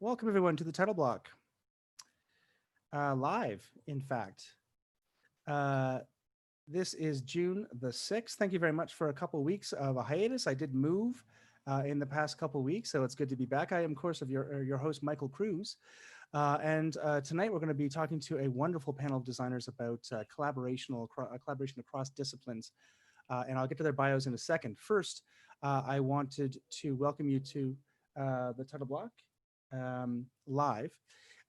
Welcome everyone to the title block. Live, in fact. This is June the 6th. Thank you very much for a couple of weeks of a hiatus. I did move in the past couple of weeks, so it's good to be back. I am, of course, your host, Michael Cruz. And tonight we're going to be talking to a wonderful panel of designers about collaboration across disciplines. And I'll get to their bios in a second. First, I wanted to welcome you to the title block live.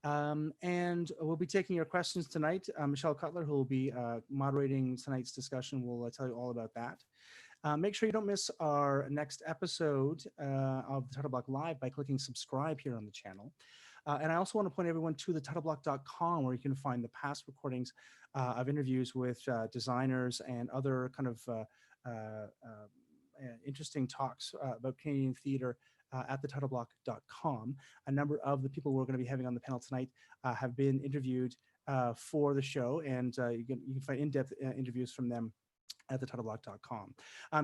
And we'll be taking your questions tonight. Michelle Cutler, who will be moderating tonight's discussion, will tell you all about that. Make sure you don't miss our next episode of the Title Block Live by clicking subscribe here on the channel. And I also want to point everyone to the titleBlock.com, where you can find the past recordings of interviews with designers and other kind of interesting talks about Canadian theatre at the titleBlock.com. A number of the people we're going to be having on the panel tonight have been interviewed for the show, and you can find in-depth interviews from them at the titleBlock.com.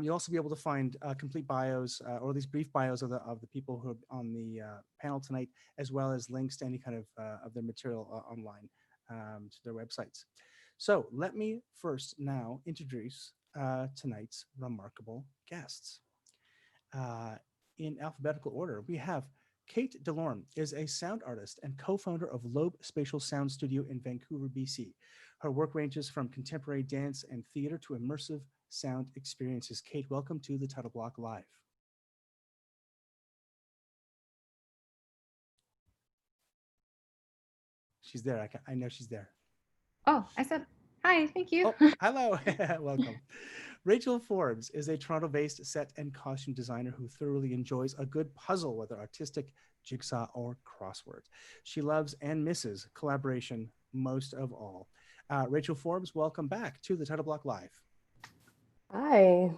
You'll also be able to find complete bios, or at least brief bios of the people who are on the panel tonight, as well as links to any kind of their material online to their websites. So let me first now introduce tonight's remarkable guests. In alphabetical order, we have Kate Delorme is a sound artist and co-founder of Lobe Spatial Sound Studio in Vancouver, BC. Her work ranges from contemporary dance and theater to immersive sound experiences. Kate, welcome to the Title Block Live. She's there. I know she's there. Oh, I said hi. Thank you. Oh, hello. Welcome. Rachel Forbes is a Toronto-based set and costume designer who thoroughly enjoys a good puzzle, whether artistic, jigsaw, or crossword. She loves and misses collaboration most of all. Rachel Forbes, welcome back to the Title Block Live. Hi.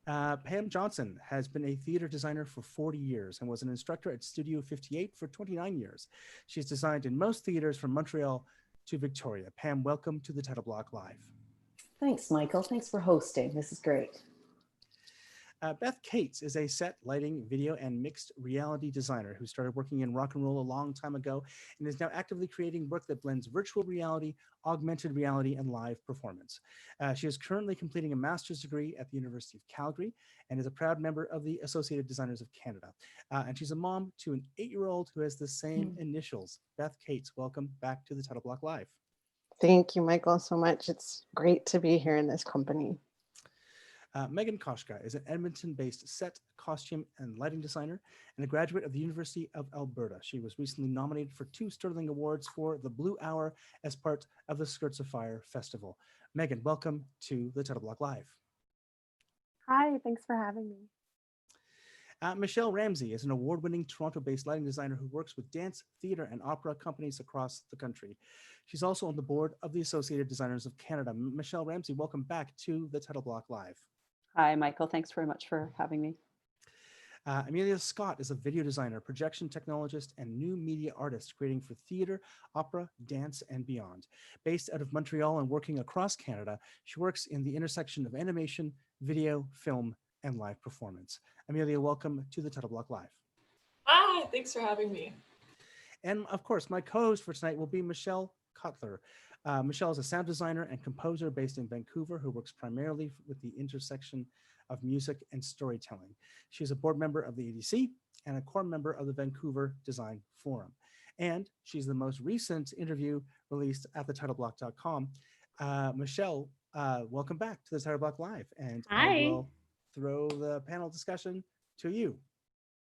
Pam Johnson has been a theater designer for 40 years and was an instructor at Studio 58 for 29 years. She's designed in most theaters from Montreal to Victoria. Pam, welcome to the Title Block Live. Thanks, Michael. Thanks for hosting. This is great. Beth Cates is a set, lighting, video, and mixed reality designer who started working in rock and roll a long time ago and is now actively creating work that blends virtual reality, augmented reality, and live performance. She is currently completing a master's degree at the University of Calgary and is a proud member of the Associated Designers of Canada. And she's a mom to an 8-year-old who has the same initials. Beth Cates, welcome back to the Title Block Live. Thank you, Michael, so much. It's great to be here in this company. Megan Qashqai is an Edmonton-based set, costume, and lighting designer and a graduate of the University of Alberta. She was recently nominated for 2 Sterling Awards for The Blue Hour as part of the Skirts of Fire Festival. Megan, welcome to the Title Block Live. Hi, thanks for having me. Michelle Ramsey is an award-winning Toronto-based lighting designer who works with dance, theater, and opera companies across the country. She's also on the board of the Associated Designers of Canada. Michelle Ramsey, welcome back to the Title Block Live. Hi, Michael. Thanks very much for having me. Amelia Scott is a video designer, projection technologist, and new media artist, creating for theater, opera, dance, and beyond. Based out of Montreal and working across Canada, she works in the intersection of animation, video, film, and live performance. Amelia, welcome to the Title Block Live. Hi, thanks for having me. And of course, my co-host for tonight will be Michelle Cutler. Michelle is a sound designer and composer based in Vancouver who works primarily with the intersection of music and storytelling. She is a board member of the EDC and a core member of the Vancouver Design Forum. And she's the most recent interview released at thetitleBlock.com. Michelle, welcome back to the Title Block Live. And Hi. I will throw the panel discussion to you.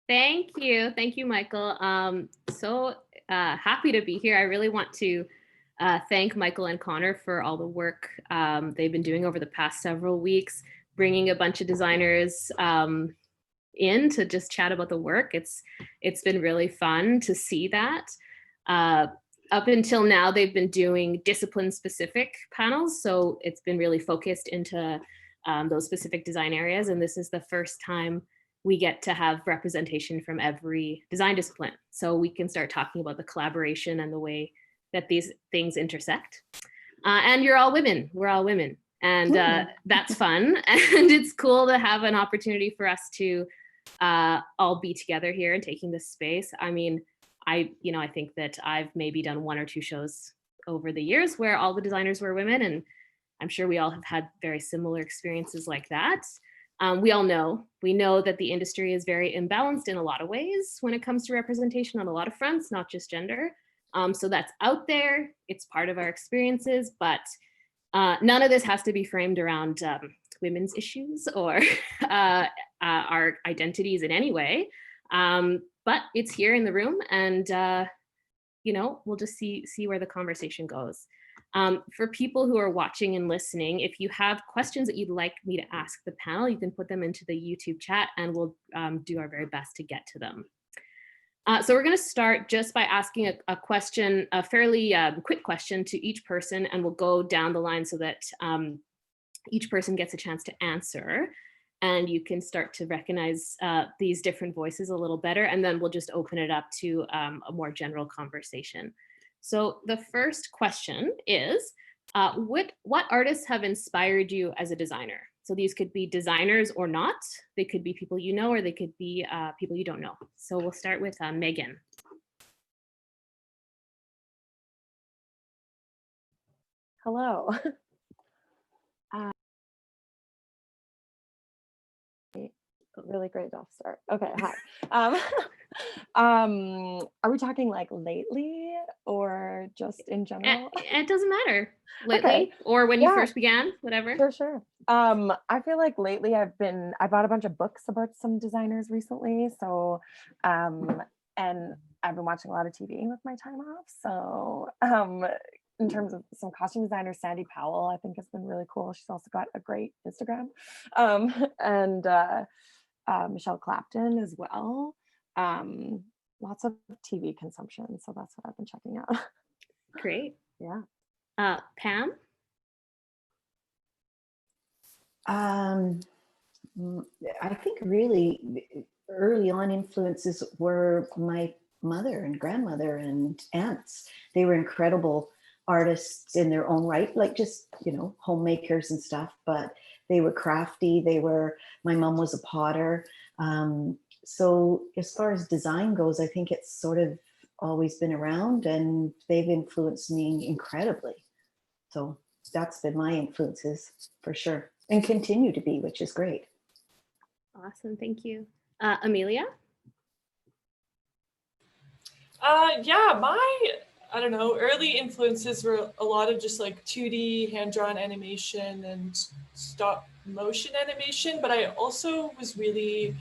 Thank you. Thank you, Michael. So happy to be here. I really want to thank Michael and Connor for all the work they've been doing over the past several weeks, bringing a bunch of designers in to just chat about the work. It's been really fun to see that. Up until now, they've been doing discipline-specific panels, so it's been really focused into those specific design areas, and this is the first time we get to have representation from every design discipline. So we can start talking about the collaboration and the way that these things intersect. And you're all women, we're all women. And that's fun. And it's cool to have an opportunity for us to all be together here and taking this space. I mean, I think that I've maybe done 1 or 2 shows over the years where all the designers were women, and I'm sure we all have had very similar experiences like that. We know that the industry is very imbalanced in a lot of ways when it comes to representation on a lot of fronts, not just gender. So that's out there. It's part of our experiences, but none of this has to be framed around women's issues or our identities in any way. But it's here in the room, and we'll just see where the conversation goes. For people who are watching and listening, if you have questions that you'd like me to ask the panel, you can put them into the YouTube chat, and we'll do our very best to get to them. So we're going to start just by asking a question, a fairly quick question to each person, and we'll go down the line so that each person gets a chance to answer, and you can start to recognize these different voices a little better, and then we'll just open it up to a more general conversation. So the first question is, what artists have inspired you as a designer? So these could be designers or not. They could be people you know, or they could be people you don't know. So we'll start with Megan. Hello. Really great off start. Okay, hi. Are we talking like lately or just in general? It doesn't matter. Lately, Okay. or when you first began, whatever. Sure. I feel like lately I bought a bunch of books about some designers recently. So, and I've been watching a lot of TV with my time off. So, in terms of some costume designers, Sandy Powell, I think has been really cool. She's also got a great Instagram. And Michelle Clapton as well. Lots of TV consumption. So that's what I've been checking out. Great. Yeah. Pam? I think really early on influences were my mother and grandmother and aunts. They were incredible artists in their own right, like just, homemakers and stuff, but they were crafty. My mom was a potter. So as far as design goes, I think it's sort of always been around, and they've influenced me incredibly. So that's been my influences for sure, and continue to be, which is great. Awesome, thank you. Amelia? Yeah, I don't know, early influences were a lot of just like 2D hand-drawn animation and stop motion animation, but I also was really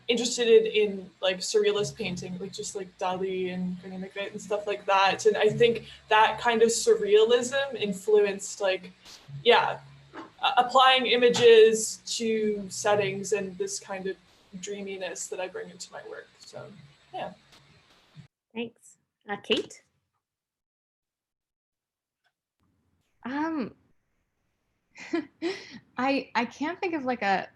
interested in like surrealist painting, like just like Dali and René Magritte and stuff like that. And I think that kind of surrealism influenced applying images to settings and this kind of dreaminess that I bring into my work. So yeah. Thanks. Kate? I can't think of like a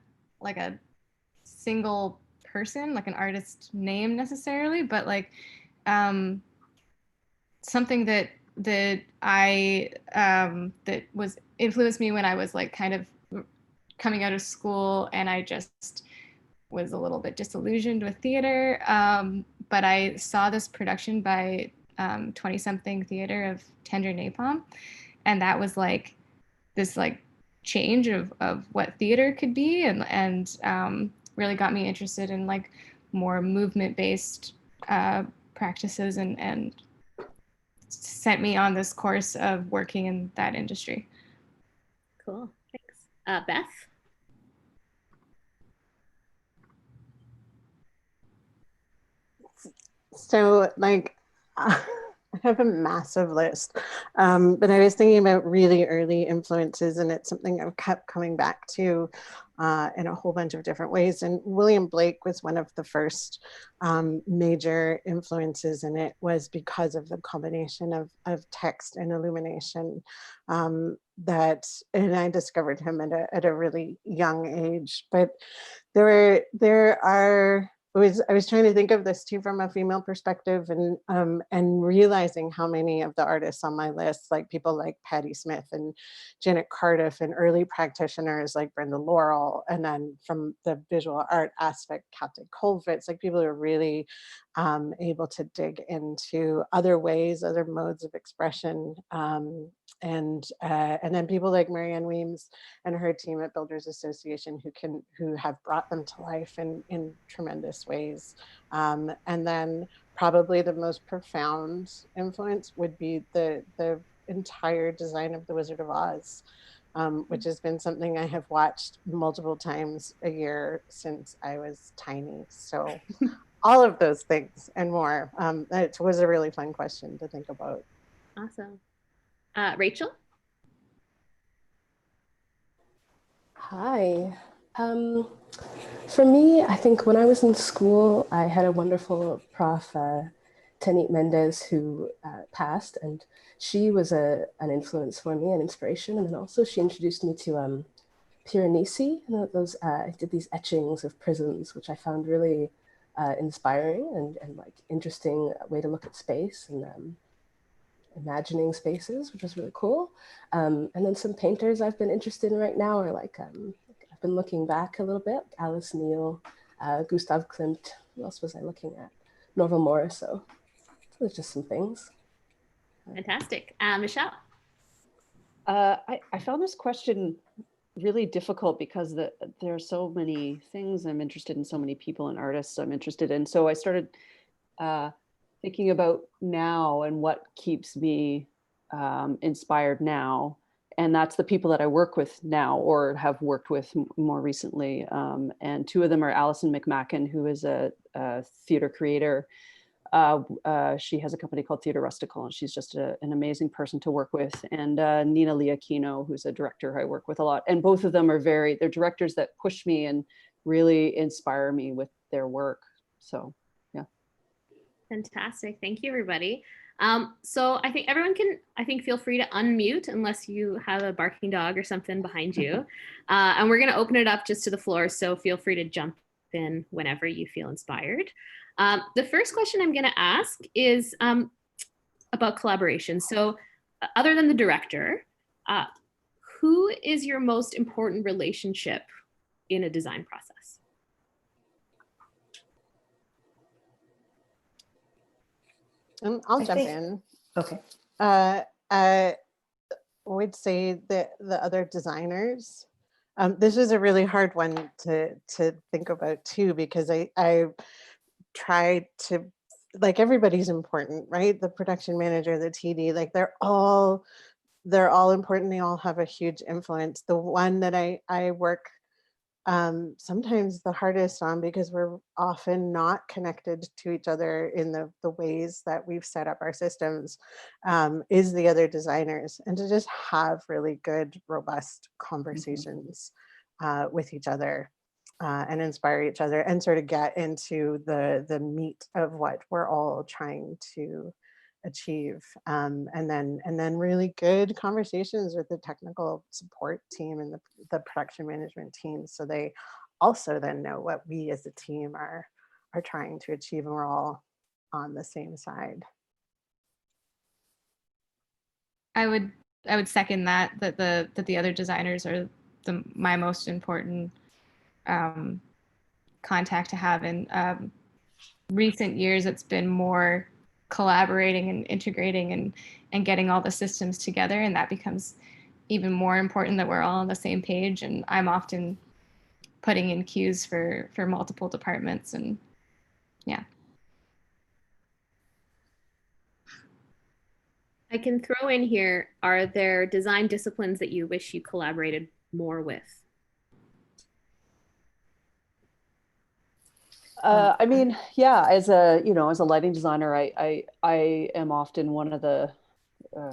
single person, like an artist name necessarily, but like something that I that was influenced me when I was like kind of coming out of school, and I just was a little bit disillusioned with theater. But I saw this production by 20-something theater of Tender Napalm, and that was like this like change of what theater could be, and really got me interested in like more movement-based practices, and sent me on this course of working in that industry. Cool, thanks. Beth? So like, I have a massive list, but I was thinking about really early influences, and it's something I've kept coming back to in a whole bunch of different ways. And William Blake was one of the first major influences, and it was because of the combination of text and illumination and I discovered him at a really young age. But there are I was trying to think of this too from a female perspective, and realizing how many of the artists on my list, like people like Patti Smith and Janet Cardiff, and early practitioners like Brenda Laurel, and then from the visual art aspect, Kate Kollwitz, like people who are really able to dig into other ways, other modes of expression, and then people like Marianne Weems and her team at Builders Association who have brought them to life in tremendous ways. And then probably the most profound influence would be the entire design of The Wizard of Oz, which has been something I have watched multiple times a year since I was tiny. So all of those things and more. It was a really fun question to think about. Awesome. Rachel? Hi. For me, I think when I was in school, I had a wonderful prof, Tanit Mendez, who passed, and she was an influence for me, an inspiration. And then also she introduced me to Piranesi. I did these etchings of prisms, which I found really inspiring and like interesting way to look at space and imagining spaces, which was really cool. And then some painters I've been interested in right now are like, I've been looking back a little bit, Alice Neal, Gustav Klimt, who else was I looking at? Norval Morris, so there's just some things. Fantastic. Michelle? I found this question really difficult because there are so many things I'm interested in, so many people and artists I'm interested in. So I started thinking about now and what keeps me inspired now. And that's the people that I work with now or have worked with more recently. And two of them are Alison McMacken, who is a theater creator. She has a company called Theater Rustical, and she's just an amazing person to work with. And Nina Liakino, who's a director I work with a lot. And both of them they're directors that push me and really inspire me with their work. So, yeah. Fantastic. Thank you, everybody. So I think everyone can, feel free to unmute unless you have a barking dog or something behind you. And we're going to open it up just to the floor. So feel free to jump in whenever you feel inspired. The first question I'm going to ask is about collaboration. So other than the director, who is your most important relationship in a design process? I'll jump in. Okay. I would say that the other designers. This was a really hard one to think about too, because I tried to, like, everybody's important, right? The production manager, the TD, like they're all important. They all have a huge influence. The one that I work sometimes the hardest on, because we're often not connected to each other in the ways that we've set up our systems, is the other designers, and to just have really good, robust conversations with each other and inspire each other and sort of get into the meat of what we're all trying to achieve, and then really good conversations with the technical support team and the production management team, so they also then know what we as a team are trying to achieve, and we're all on the same side. I would second that the other designers are my most important contact to have. In recent years, it's been more collaborating and integrating and getting all the systems together, and that becomes even more important that we're all on the same page. And I'm often putting in queues for multiple departments, and yeah. I can throw in here, are there design disciplines that you wish you collaborated more with? I mean, yeah, as a lighting designer, I am often one of the,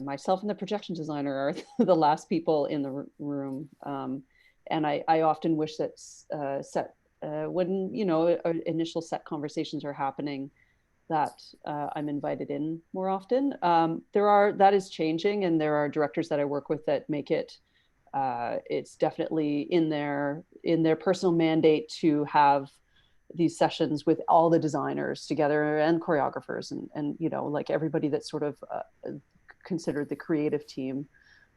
myself and the projection designer are the last people in the room. And I often wish that when, initial set conversations are happening, that I'm invited in more often. That is changing, and there are directors that I work with that make it, it's definitely in their personal mandate to have these sessions with all the designers together and choreographers and you know, like everybody that's sort of considered the creative team.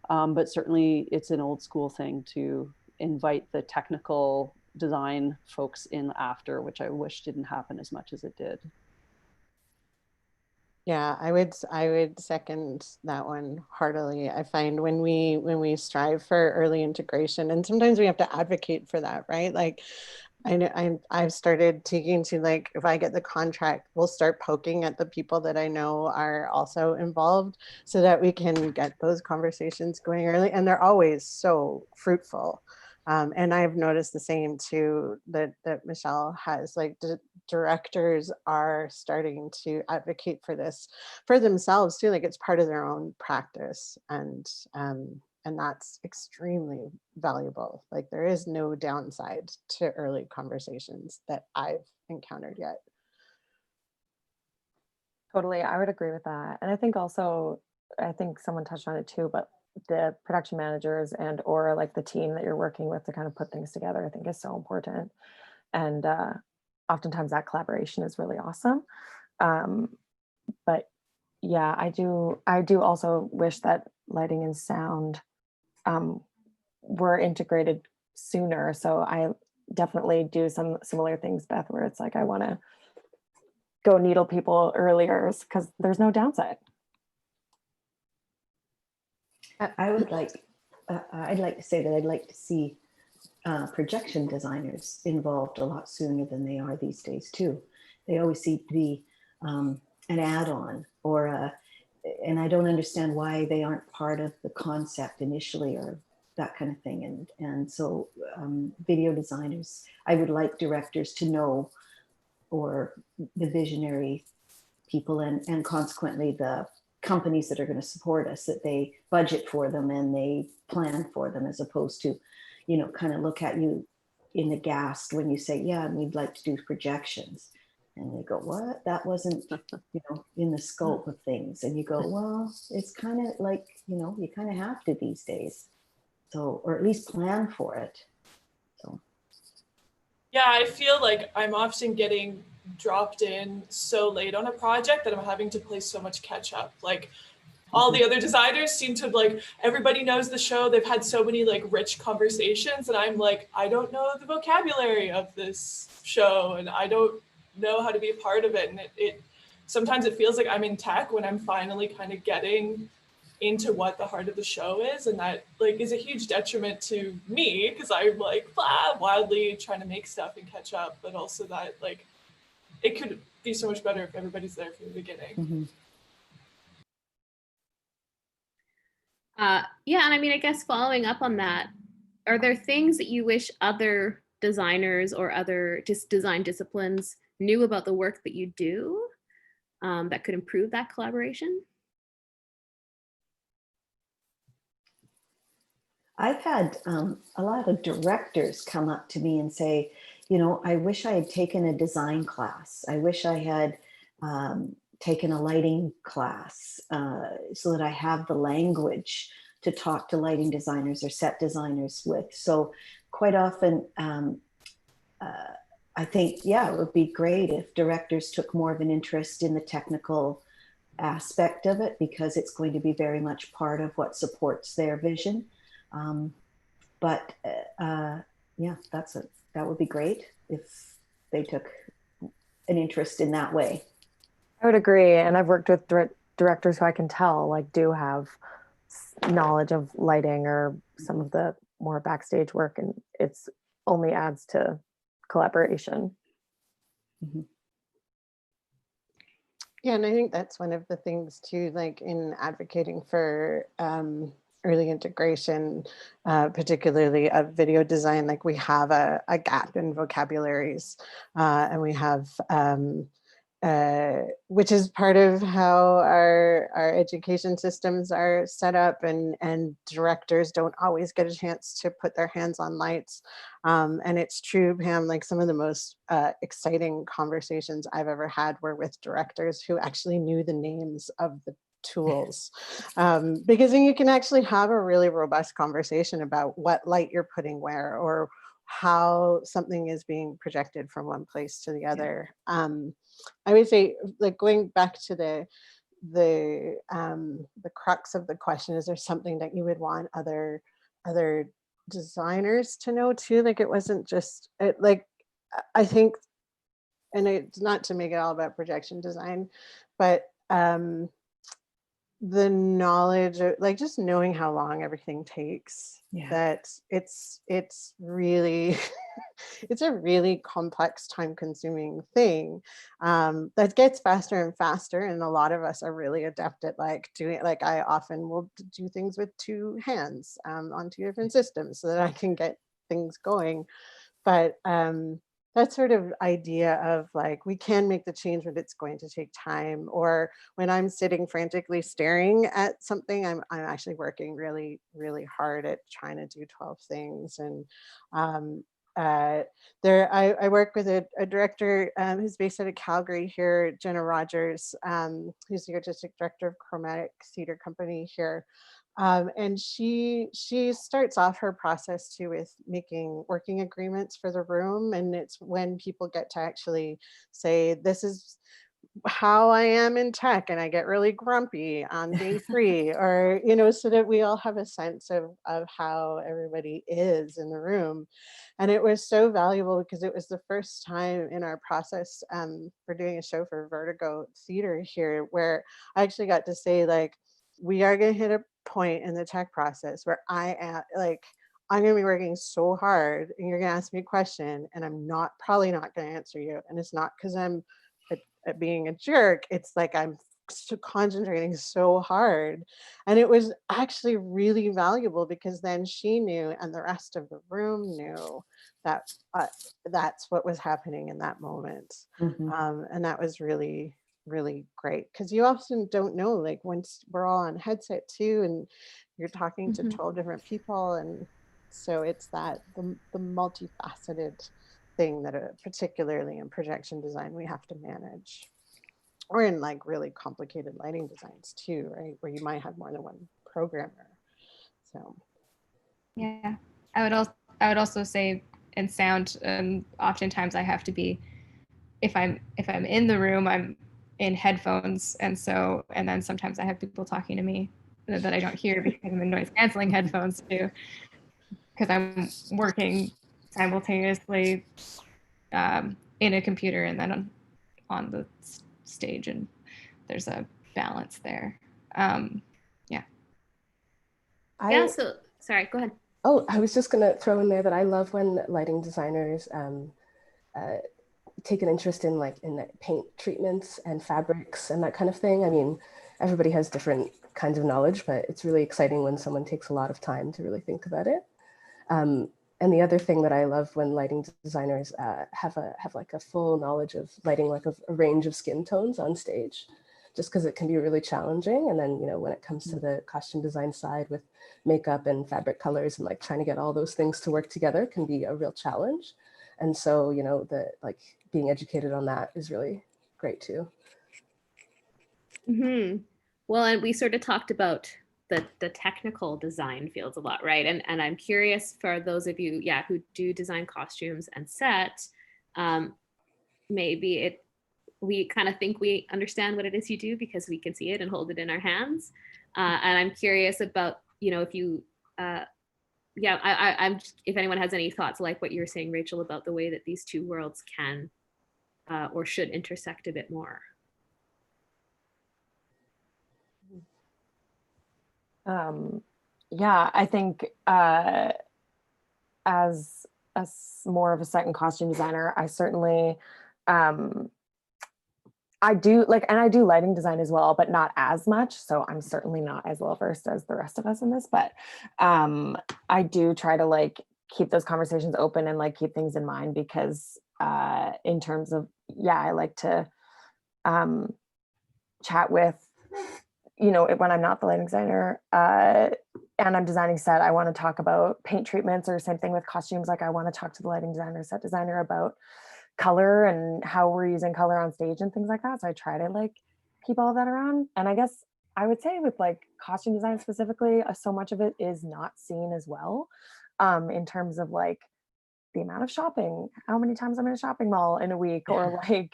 But certainly it's an old school thing to invite the technical design folks in after, which I wish didn't happen as much as it did. Yeah, I would second that one heartily. I find when we strive for early integration, and sometimes we have to advocate for that, right? Like I know I've started taking to, like, if I get the contract, we'll start poking at the people that I know are also involved so that we can get those conversations going early, and they're always so fruitful. And I've noticed the same too, that Michelle has, like, directors are starting to advocate for this for themselves too, like it's part of their own practice, and that's extremely valuable. Like there is no downside to early conversations that I've encountered yet. Totally, I would agree with that. And I think also, I think someone touched on it too, but the production managers and or like the team that you're working with to kind of put things together, I think is so important. And oftentimes that collaboration is really awesome. But yeah, I do also wish that lighting and sound were integrated sooner. So I definitely do some similar things, Beth, where it's like I want to go needle people earlier because there's no downside. I would like, I'd like to say that I'd like to see projection designers involved a lot sooner than they are these days too. They always seem to be an add-on or and I don't understand why they aren't part of the concept initially or that kind of thing. And so video designers, I would like directors to know, or the visionary people and consequently the companies that are going to support us, that they budget for them and they plan for them, as opposed to, you know, kind of look at you in the ghast when you say, yeah, we'd like to do projections. And they go, what? That wasn't, you know, in the scope of things. And you go, well, it's kind of like, you know, you kind of have to these days. So, or at least plan for it. So. Yeah, I feel like I'm often getting dropped in so late on a project that I'm having to play so much catch up. Like all the other designers seem to, like, everybody knows the show. They've had so many like rich conversations, and I'm like, I don't know the vocabulary of this show, and I don't know how to be a part of it. And it sometimes it feels like I'm in tech when I'm finally kind of getting into what the heart of the show is, and that like is a huge detriment to me because I'm like wildly trying to make stuff and catch up, but also that like it could be so much better if everybody's there from the beginning. Mm-hmm. Yeah, and I mean, I guess following up on that, are there things that you wish other designers or other just design disciplines knew about the work that you do that could improve that collaboration? I've had a lot of directors come up to me and say, you know, I wish I had taken a design class. I wish I had taken a lighting class so that I have the language to talk to lighting designers or set designers with. So quite often, I think, yeah, it would be great if directors took more of an interest in the technical aspect of it, because it's going to be very much part of what supports their vision. Yeah, that would be great if they took an interest in that way. I would agree. And I've worked with directors who I can tell like do have knowledge of lighting or some of the more backstage work, and it's only adds to collaboration. Mm-hmm. Yeah, and I think that's one of the things too, like in advocating for early integration, particularly of video design, like we have a gap in vocabularies, and we have, which is part of how our education systems are set up, and directors don't always get a chance to put their hands on lights. And it's true, Pam, like some of the most exciting conversations I've ever had were with directors who actually knew the names of the tools, because then you can actually have a really robust conversation about what light you're putting where, or how something is being projected from one place to the other. I would say, like, going back to the crux of the question, is there something that you would want other designers to know too? Like, it wasn't just like, I think, and it's not to make it all about projection design, but the knowledge of, like, just knowing how long everything takes, that it's really it's a really complex, time consuming thing that gets faster and faster, and a lot of us are really adept at like doing, like, I often will do things with two hands on two different systems so that I can get things going. But that sort of idea of like, we can make the change, but it's going to take time. Or when I'm sitting frantically staring at something, I'm actually working really, really hard at trying to do 12 things. And I work with a director who's based out of Calgary here, Jenna Rogers, who's the artistic director of Chromatic Theatre Company here. And she starts off her process too with making working agreements for the room. And it's when people get to actually say, this is how I am in tech, and I get really grumpy on day 3, or, you know, so that we all have a sense of how everybody is in the room. And it was so valuable because it was the first time in our process for doing a show for Vertigo Theater here, where I actually got to say, like, we are going to hit a point in the tech process where I'm going to be working so hard, and you're going to ask me a question, and I'm probably not going to answer you. And it's not because I'm at being a jerk. It's like I'm concentrating so hard. And it was actually really valuable because then she knew, and the rest of the room knew, that that's what was happening in that moment. And that was really, really great, because you often don't know, like, once we're all on headset too, and you're talking to 12 different people. And so it's that the multifaceted thing that particularly in projection design we have to manage, or in like really complicated lighting designs too, right, where you might have more than one programmer. So yeah, I would also say in sound, oftentimes I have to be, if I'm in the room, I'm in headphones, and then sometimes I have people talking to me that I don't hear because I'm in noise canceling headphones too, because I'm working simultaneously in a computer and then on the stage, and there's a balance there. So sorry, go ahead. Oh, I was just gonna throw in there that I love when lighting designers take an interest in the paint treatments and fabrics and that kind of thing. I mean, everybody has different kinds of knowledge, but it's really exciting when someone takes a lot of time to really think about it. And the other thing that I love when lighting designers have like a full knowledge of lighting, like a range of skin tones on stage, just because it can be really challenging. And then, you know, when it comes to the costume design side with makeup and fabric colors and like trying to get all those things to work together can be a real challenge. And so, you know, being educated on that is really great too. Well, and we sort of talked about the technical design fields a lot, right? And I'm curious, for those of you, who do design costumes and set, maybe we kind of think we understand what it is you do because we can see it and hold it in our hands. And I'm curious about, you know, if you, I'm just, if anyone has any thoughts, like what you were saying, Rachel, about the way that these two worlds can or should intersect a bit more. I think as more of a set and costume designer, I certainly I do lighting design as well, but not as much. So I'm certainly not as well versed as the rest of us in this, but I do try to keep those conversations open and keep things in mind, because in terms of, I like to chat with, you know, when I'm not the lighting designer and I'm designing set, I want to talk about paint treatments, or same thing with costumes. Like, I want to talk to the lighting designer, set designer about color and how we're using color on stage and things like that. So I try to keep all of that around. And I guess I would say with costume design specifically, so much of it is not seen as well in terms of the amount of shopping, how many times I'm in a shopping mall in a week, or like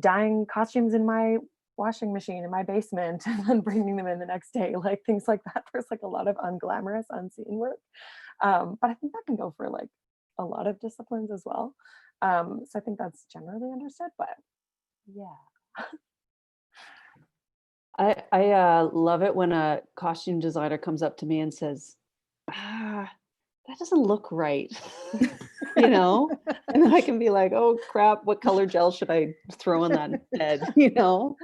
dyeing costumes in my washing machine in my basement and then bringing them in the next day, like things like that. There's like a lot of unglamorous, unseen work. But I think that can go for like a lot of disciplines as well. So I think that's generally understood, but yeah. I love it when a costume designer comes up to me and says, that doesn't look right. You know, and then I can be like, oh crap, what color gel should I throw in that instead? You know,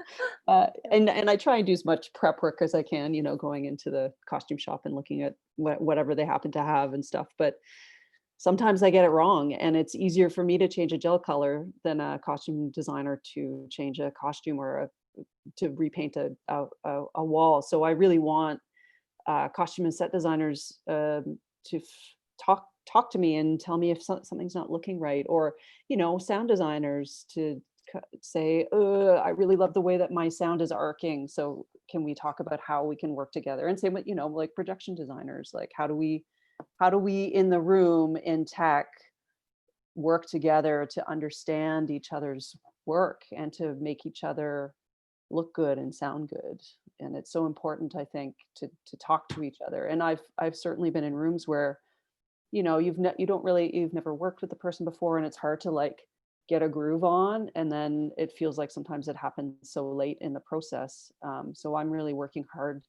and I try and do as much prep work as I can, you know, going into the costume shop and looking at whatever they happen to have and stuff. But sometimes I get it wrong, and it's easier for me to change a gel color than a costume designer to change a costume or to repaint a wall. So I really want costume and set designers to talk to me and tell me if something's not looking right, or, you know, sound designers to say, I really love the way that my sound is arcing, so can we talk about how we can work together? And same with, you know, like projection designers, like how do we in the room in tech work together to understand each other's work and to make each other look good and sound good. And it's so important, I think, to talk to each other. And I've certainly been in rooms where, you know, you've never worked with the person before, and it's hard to like get a groove on, and then it feels like sometimes it happens so late in the process. So I'm really working hard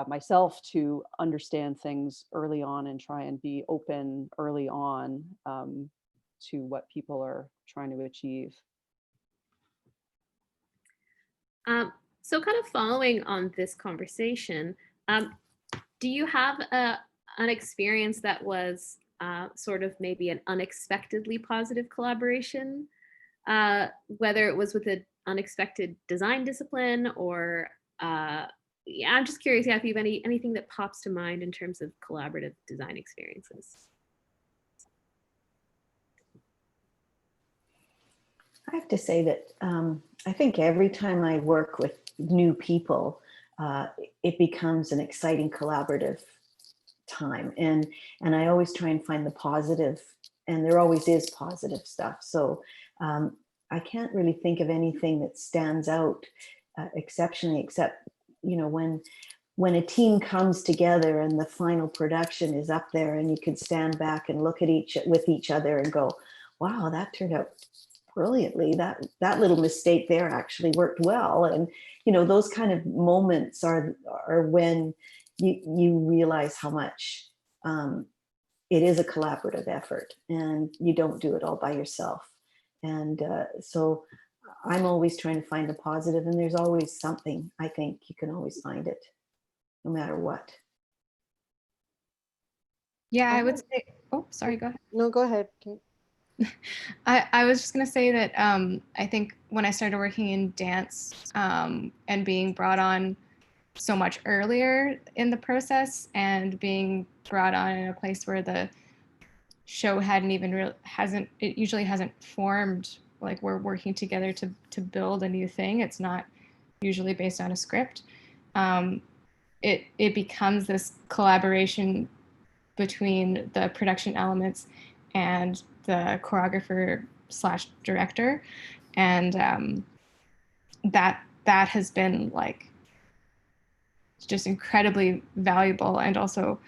myself to understand things early on and try and be open early on to what people are trying to achieve. So kind of following on this conversation, do you have an experience that was sort of maybe an unexpectedly positive collaboration, whether it was with an unexpected design discipline or yeah, I'm just curious if you have anything that pops to mind in terms of collaborative design experiences. I have to say that I think every time I work with new people, it becomes an exciting collaborative time. And I always try and find the positive, and there always is positive stuff. So I can't really think of anything that stands out exceptionally, except, you know, when a team comes together and the final production is up there and you could stand back and look at each other and go, wow, that turned out brilliantly. That little mistake there actually worked well. And, you know, those kind of moments are when you realize how much it is a collaborative effort, and you don't do it all by yourself. And so I'm always trying to find the positive, and there's always something. I think you can always find it, no matter what. Yeah, I would say, oh, sorry, go ahead. No, go ahead, Kate. I was just going to say that I think when I started working in dance and being brought on so much earlier in the process, and being brought on in a place where the show it usually hasn't formed, like we're working together to build a new thing. It's not usually based on a script. It becomes this collaboration between the production elements and the choreographer / director, and that has been like just incredibly valuable, and also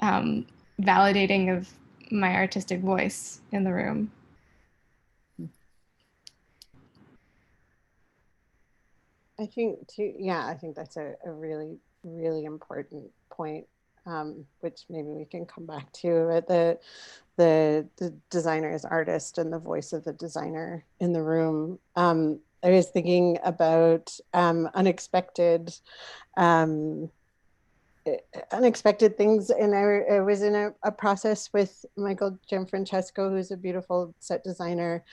validating of my artistic voice in the room. I think too, yeah, I think that's a really, really important point, which maybe we can come back to, at the designer as artist and the voice of the designer in the room. I was thinking about unexpected things, and I was in a process with Michael Gianfrancesco, who's a beautiful set designer,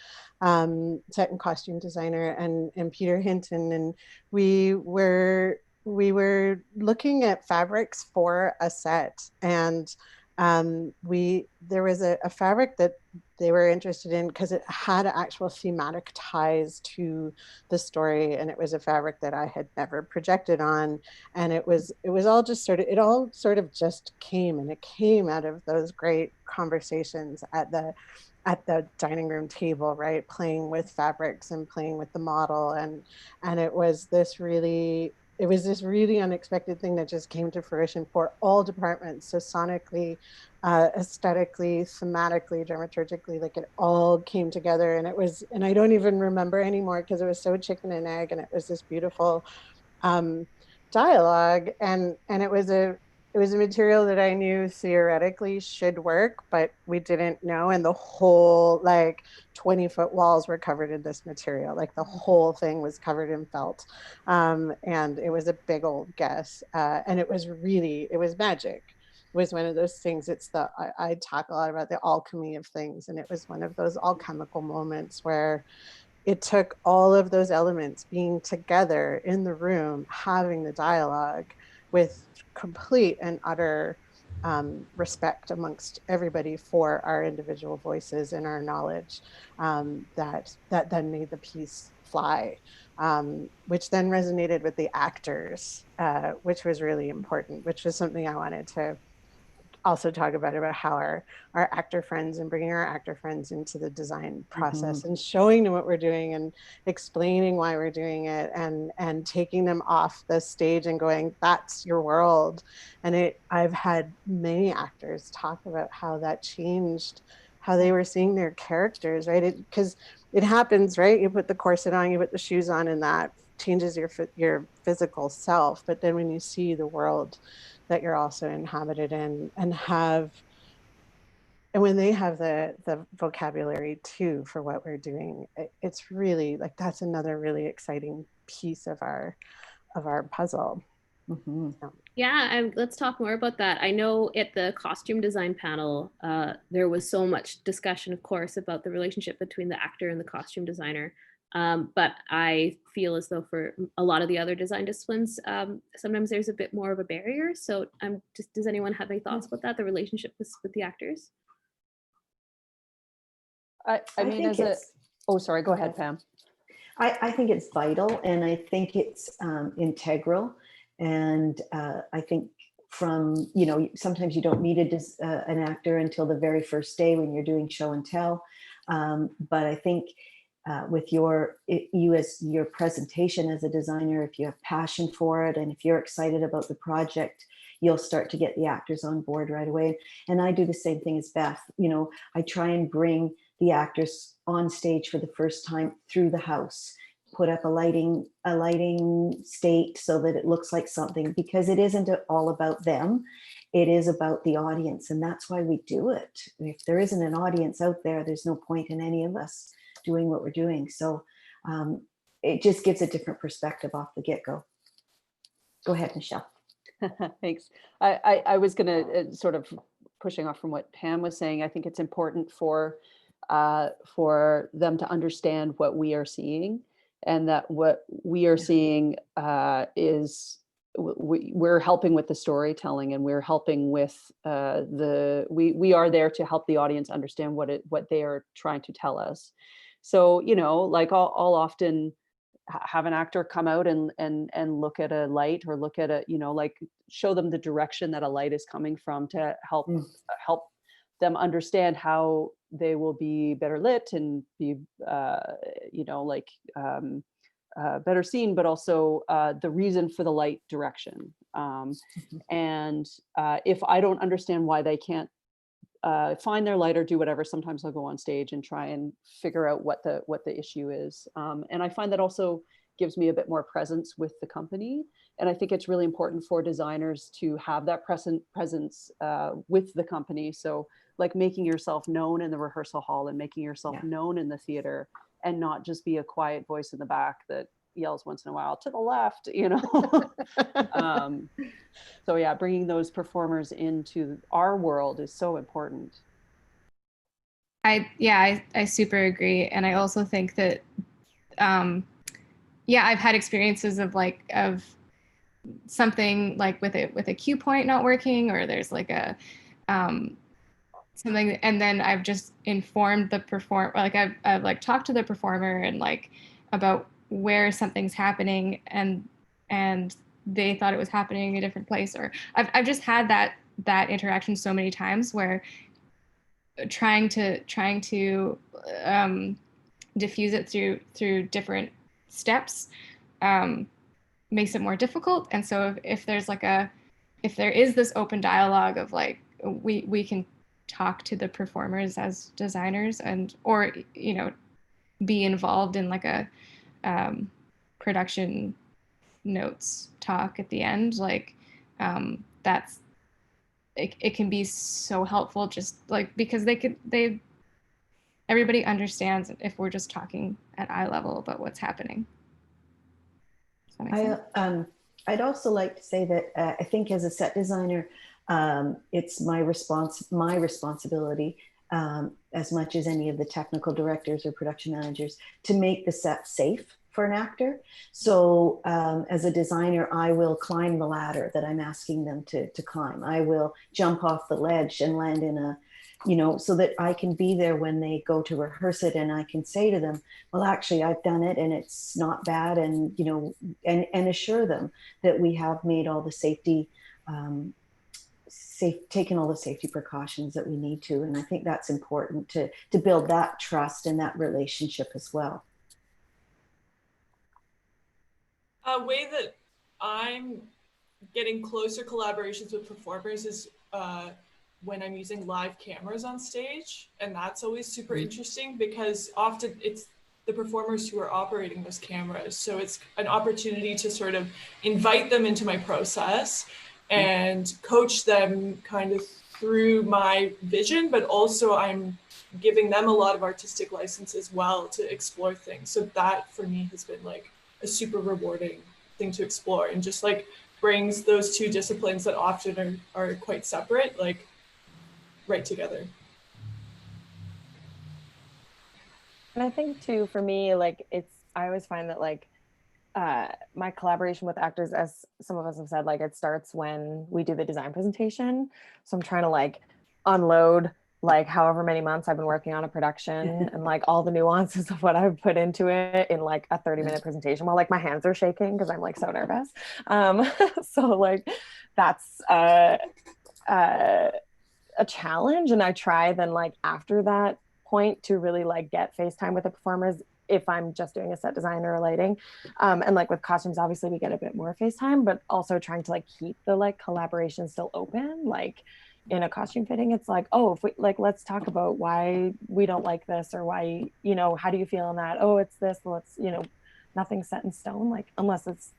set and costume designer, and Peter Hinton, and we were looking at fabrics for a set, and there was a fabric that they were interested in because it had actual thematic ties to the story, and it was a fabric that I had never projected on, and it was all just it all sort of just came, and it came out of those great conversations at the dining room table, right, playing with fabrics and playing with the model, and it was this really unexpected thing that just came to fruition for all departments. So sonically, aesthetically, thematically, dramaturgically, like it all came together. And I don't even remember anymore because it was so chicken and egg, and it was this beautiful dialogue. And it was a material that I knew theoretically should work, but we didn't know. And the whole 20-foot walls were covered in this material. Like the whole thing was covered in felt. And it was a big old guess. And it was magic. It was one of those things. I talk a lot about the alchemy of things. And it was one of those alchemical moments where it took all of those elements being together in the room, having the dialogue with complete and utter respect amongst everybody for our individual voices and our knowledge, that then made the piece fly, which then resonated with the actors, which was really important, which was something I wanted to also talk about how our actor friends and bringing our actor friends into the design process and showing them what we're doing and explaining why we're doing it, and taking them off the stage and going, that's your world. And I've had many actors talk about how that changed how they were seeing their characters, right? Because it happens, right? You put the corset on, you put the shoes on, and that changes your physical self. But then when you see the world that you're also inhabited in, and when they have the vocabulary too for what we're doing, it's really that's another really exciting piece of our puzzle. Yeah, let's talk more about that. I know at the costume design panel, there was so much discussion, of course, about the relationship between the actor and the costume designer. But I feel as though for a lot of the other design disciplines, sometimes there's a bit more of a barrier. So does anyone have any thoughts about that, the relationship with the actors? I mean, sorry, go ahead, Pam. I think it's vital, and I think it's integral. And I think sometimes you don't need an actor until the very first day when you're doing show and tell. But I think with your presentation as a designer, if you have passion for it, and if you're excited about the project, you'll start to get the actors on board right away. And I do the same thing as Beth. I try and bring the actors on stage for the first time through the house, put up a lighting state so that it looks like something, because it isn't all about them. It is about the audience. And that's why we do it. If there isn't an audience out there, there's no point in any of us doing what we're doing. So it just gives a different perspective off the get-go. Go ahead, Michelle. Thanks. I was going to sort of pushing off from what Pam was saying. I think it's important for them to understand what we are seeing, and that what we are seeing is we're helping with the storytelling, and we're helping with we are there to help the audience understand what they are trying to tell us. So I'll often have an actor come out and look at a light, or look at show them the direction that a light is coming from, to help them understand how they will be better lit and be better seen, but also the reason for the light direction. And if I don't understand why they can't find their light or do whatever, sometimes I'll go on stage and try and figure out what the issue is. And I find that also gives me a bit more presence with the company. And I think it's really important for designers to have that presence with the company. So making yourself known in the rehearsal hall, and making yourself known in the theater, and not just be a quiet voice in the back that yells once in a while to the left, So yeah, bringing those performers into our world is so important. I super agree. And I also think that, I've had experiences of something with a cue point not working, or there's something, and then I've just informed the like I've like talked to the performer and like about where something's happening, and they thought it was happening in a different place, or I've just had that interaction so many times where trying to diffuse it through different steps makes it more difficult. And so if there is this open dialogue of like we can talk to the performers as designers, and or be involved in like a production notes talk at the end, like that's it can be so helpful, just like because everybody understands if we're just talking at eye level about what's happening. Does that make sense? I'd also like to say that I think as a set designer, it's my responsibility, as much as any of the technical directors or production managers, to make the set safe for an actor. So as a designer, I will climb the ladder that I'm asking them to climb. I will jump off the ledge and land in a, so that I can be there when they go to rehearse it, and I can say to them, well, actually, I've done it and it's not bad, and and assure them that we have made all the safety, taken all the safety precautions that we need to. And I think that's important to build that trust and that relationship as well. A way that I'm getting closer collaborations with performers is when I'm using live cameras on stage. And that's always super interesting because often it's the performers who are operating those cameras. So it's an opportunity to sort of invite them into my process and coach them kind of through my vision, but also I'm giving them a lot of artistic license as well to explore things. So that for me has been like a super rewarding thing to explore, and just like brings those two disciplines that often are quite separate, like right together. And I think too, for me, like I always find that like my collaboration with actors, as some of us have said, like it starts when we do the design presentation. So I'm trying to like unload like however many months I've been working on a production and like all the nuances of what I've put into it in like a 30-minute presentation while like my hands are shaking because I'm like so nervous. So like that's a challenge. And I try then like after that point to really like get FaceTime with the performers if I'm just doing a set design or lighting. And like with costumes, obviously we get a bit more FaceTime, but also trying to like keep the like collaboration still open. Like in a costume fitting, it's like, oh, if we like, let's talk about why we don't like this, or why, how do you feel on that? Oh, it's this, well, it's, nothing's set in stone, like unless it's,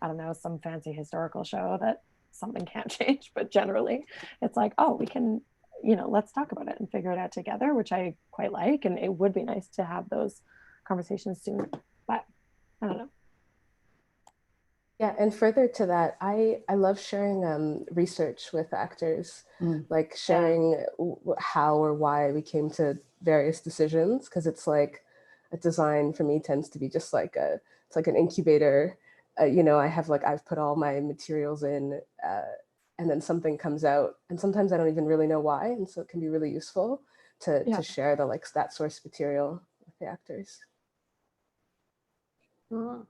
I don't know, some fancy historical show that something can't change. But generally it's like, oh, we can, let's talk about it and figure it out together, which I quite like. And it would be nice to have those conversations soon, but I don't know. Yeah, and further to that, I love sharing research with actors, like sharing how or why we came to various decisions, because it's like a design for me tends to be just like it's like an incubator. I've put all my materials in, and then something comes out, and sometimes I don't even really know why, and so it can be really useful to share the like that source material with the actors. Cool.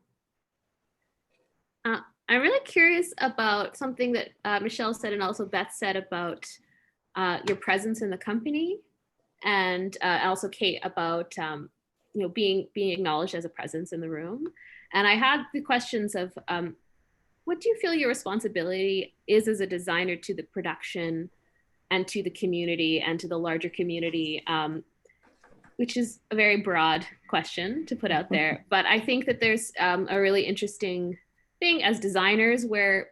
I'm really curious about something that Michelle said and also Beth said about your presence in the company, and also Kate about being acknowledged as a presence in the room. And I had the questions of what do you feel your responsibility is as a designer to the production and to the community and to the larger community, which is a very broad question to put out there. But I think that there's a really interesting thing as designers where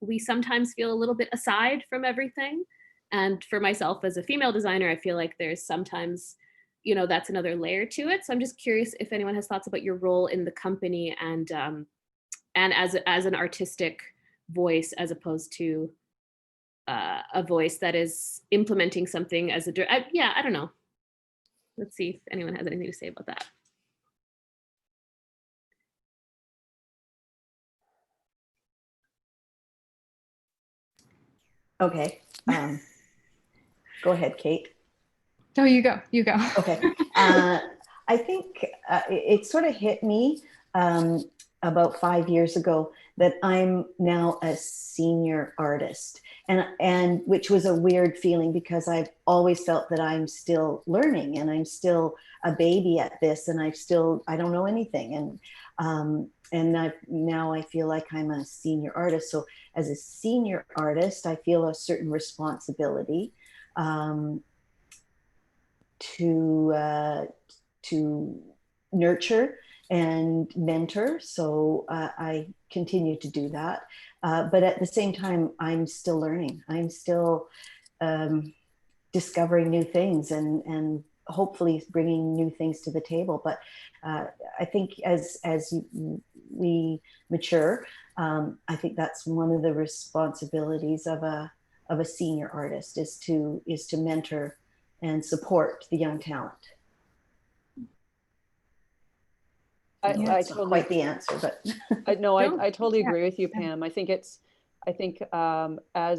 we sometimes feel a little bit aside from everything. And for myself as a female designer, I feel like there's sometimes, that's another layer to it. So I'm just curious if anyone has thoughts about your role in the company and as an artistic voice, as opposed to a voice that is implementing something as I don't know. Let's see if anyone has anything to say about that. Okay. Go ahead, Kate. No, you go. You go. Okay. I think it sort of hit me about 5 years ago that I'm now a senior artist, and which was a weird feeling because I've always felt that I'm still learning and I'm still a baby at this, and I don't know anything, and now I feel like I'm a senior artist. So as a senior artist, I feel a certain responsibility to nurture and mentor. So I continue to do that. But at the same time, I'm still learning. I'm still discovering new things and hopefully bringing new things to the table. But I think as we mature, I think that's one of the responsibilities of a senior artist is to mentor and support the young talent. I That's totally, not quite the answer, but I totally agree with you, Pam. I think as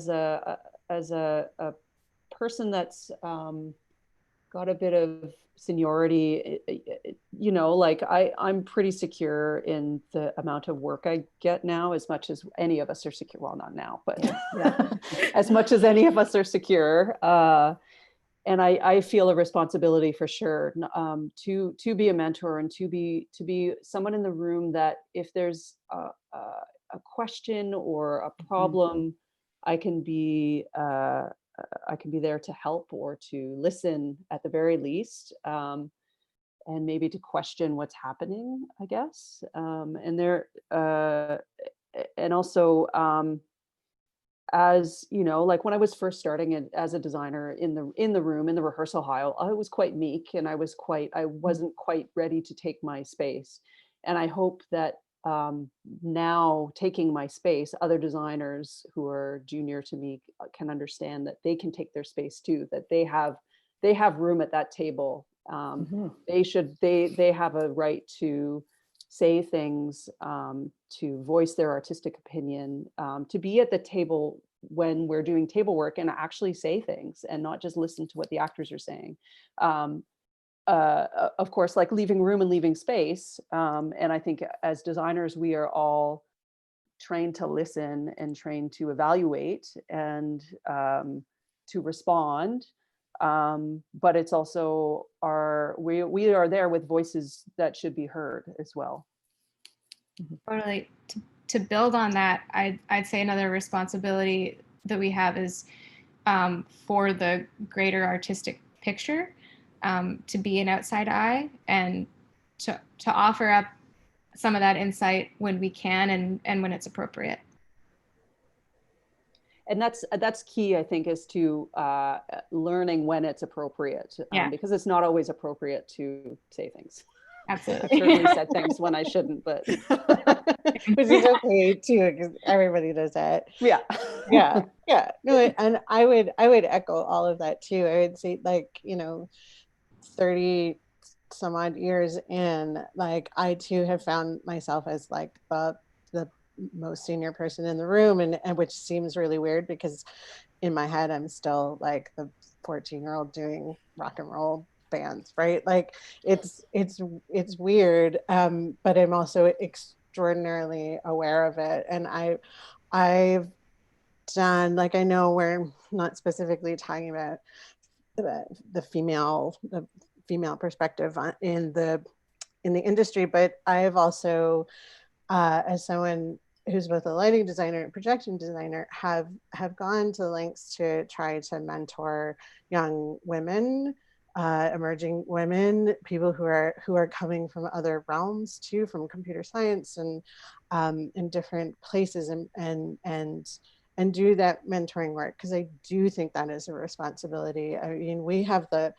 a person that's got a bit of seniority, like I'm pretty secure in the amount of work I get now, as much as any of us are secure. Well, not now, but yeah. as much as any of us are secure. And I feel a responsibility for sure to be a mentor and to be someone in the room that if there's a question or a problem, I can be there to help or to listen at the very least, and maybe to question what's happening, I guess. And also, as you know, like when I was first starting as a designer in the room, in the rehearsal hall, I was quite meek and I wasn't quite ready to take my space. And I hope that now taking my space, other designers who are junior to me can understand that they can take their space too, that they have room at that table. They have a right to say things, to voice their artistic opinion, to be at the table when we're doing table work and actually say things and not just listen to what the actors are saying. Of course, like leaving room and leaving space. And I think as designers, we are all trained to listen and trained to evaluate and to respond. But it's also we are there with voices that should be heard as well. Totally. To build on that, I'd say another responsibility that we have is for the greater artistic picture, to be an outside eye and to offer up some of that insight when we can and when it's appropriate. And that's key, I think, is to learning when it's appropriate, because it's not always appropriate to say things. Absolutely. I've certainly said things when I shouldn't, but which is okay too, because everybody does that. Yeah. No, and I would echo all of that too. I would say, like, 30 some odd years in, like, I too have found myself as like the most senior person in the room, and which seems really weird because in my head I'm still like the 14-year-old doing rock and roll bands, right? Like it's weird, but I'm also extraordinarily aware of it. And I've done, like, I know we're not specifically talking about the female perspective in the industry, but I've also as someone who's both a lighting designer and projection designer have gone to lengths to try to mentor young women, emerging women, people who are coming from other realms too, from computer science and in different places, and do that mentoring work, because I do think that is a responsibility. I mean, we have the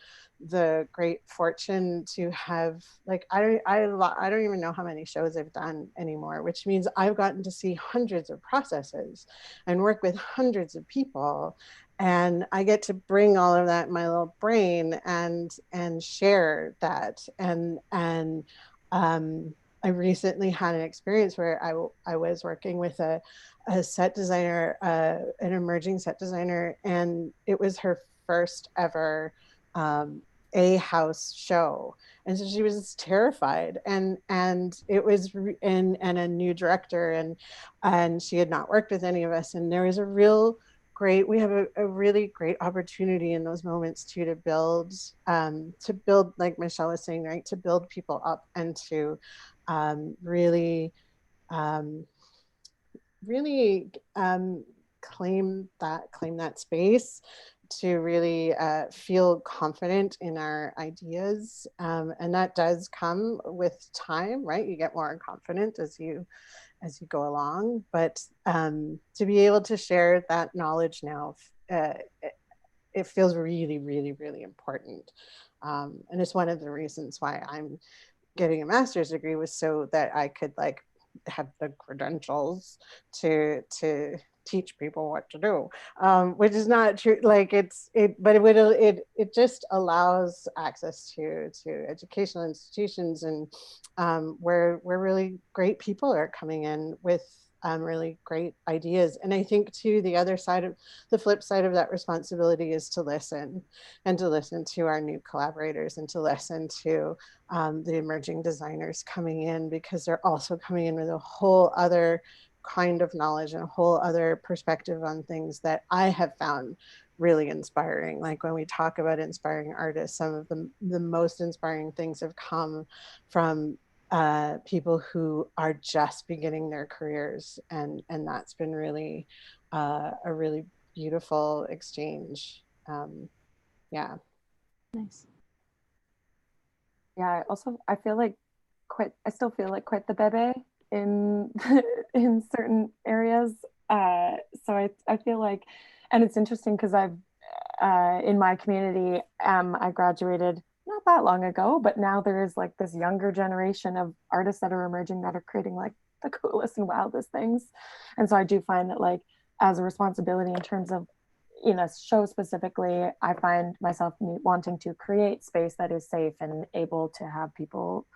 great fortune to have, like, I don't even know how many shows I've done anymore, which means I've gotten to see hundreds of processes and work with hundreds of people, and I get to bring all of that in my little brain and share that. And I recently had an experience where I was working with a set designer, an emerging set designer, and it was her first ever A house show. And so she was terrified, and it was and a new director, and she had not worked with any of us, and there was a real great, we have a really great opportunity in those moments too, to build, like Michelle was saying, right, to build people up and to really claim that space, to really feel confident in our ideas, and that does come with time, right? You get more confident as you go along, but to be able to share that knowledge now, it feels really, really, really important, and it's one of the reasons why I'm getting a master's degree, was so that I could like have the credentials to teach people what to do, which is not true. Like but it just allows access to educational institutions, and where really great people are coming in with really great ideas. And I think too, the flip side of that responsibility is to listen, and to listen to our new collaborators, and to listen to the emerging designers coming in, because they're also coming in with a whole other kind of knowledge and a whole other perspective on things that I have found really inspiring. Like when we talk about inspiring artists, some of the most inspiring things have come from people who are just beginning their careers, and that's been really a really beautiful exchange. Yeah. Nice. Yeah, I feel like I still feel like quite the bebe in in certain areas. So I feel like, and it's interesting because I've in my community, I graduated not that long ago, but now there is like this younger generation of artists that are emerging that are creating like the coolest and wildest things. And so I do find that, like, as a responsibility in terms of, you know, show specifically, I find myself wanting to create space that is safe and able to have people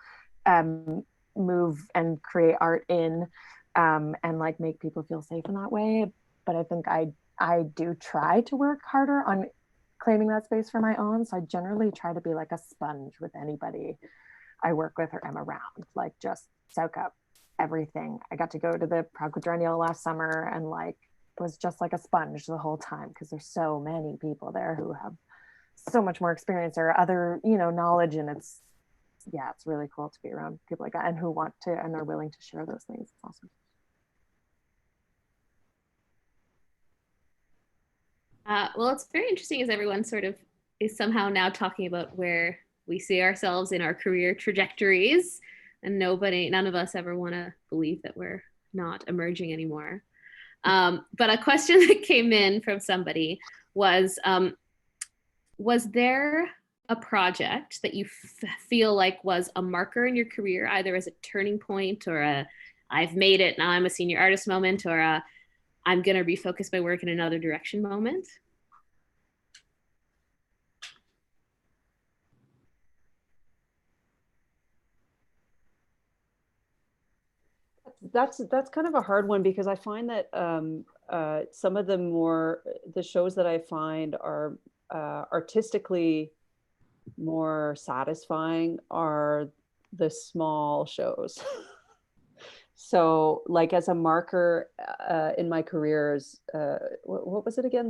move and create art in, and like make people feel safe in that way. But I think I do try to work harder on claiming that space for my own. So I generally try to be like a sponge with anybody I work with or am around, like just soak up everything. I got to go to the Prague Quadrennial last summer and like was just like a sponge the whole time, because there's so many people there who have so much more experience or other, you know, knowledge. And it's really cool to be around people like that and who want to and are willing to share those things. It's awesome. Well, it's very interesting as everyone sort of is somehow now talking about where we see ourselves in our career trajectories, and none of us ever want to believe that we're not emerging anymore. But a question that came in from somebody was there a project that you feel like was a marker in your career, either as a turning point or a I've made it, now I'm a senior artist moment, or a I'm going to refocus my work in another direction moment? That's kind of a hard one, because I find that some of the shows that I find are artistically more satisfying are the small shows. So like as a marker in my careers, what was it again?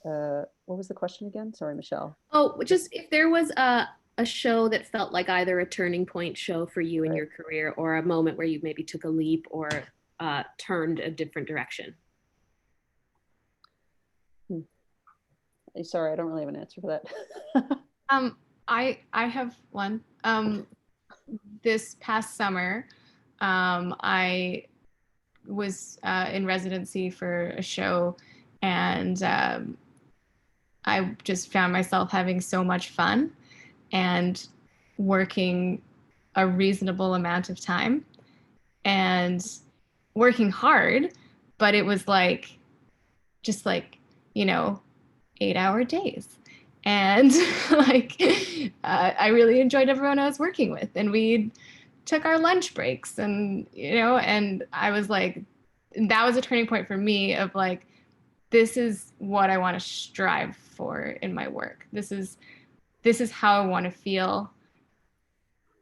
What was the question again? Sorry, Michelle. Oh, just if there was a show that felt like either a turning point show for you in your career, or a moment where you maybe took a leap or turned a different direction. Sorry, I don't really have an answer for that. I have one. This past summer, I was in residency for a show, and I just found myself having so much fun and working a reasonable amount of time and working hard, but it was like just like, you know, 8-hour days. And like I really enjoyed everyone I was working with, and we took our lunch breaks, and you know, and I was like, that was a turning point for me of like, this is what I want to strive for in my work. This is how I want to feel.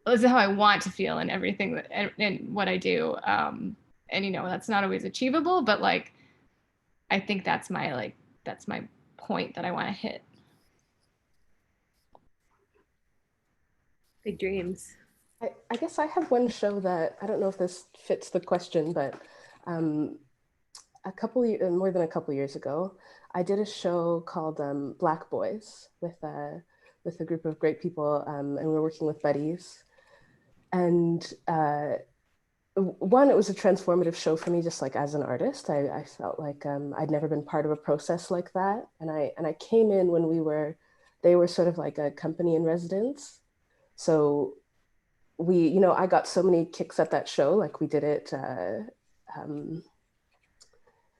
This is how I want to feel in everything and what I do. And that's not always achievable, but like I think that's my point that I want to hit. Big dreams. I guess I have one show that, I don't know if this fits the question, but more than a couple years ago, I did a show called Black Boys with a group of great people, and we were working with buddies. And one, it was a transformative show for me, just like as an artist. I felt like I'd never been part of a process like that. And I came in when they were sort of like a company in residence. So I got so many kicks at that show. Like we did it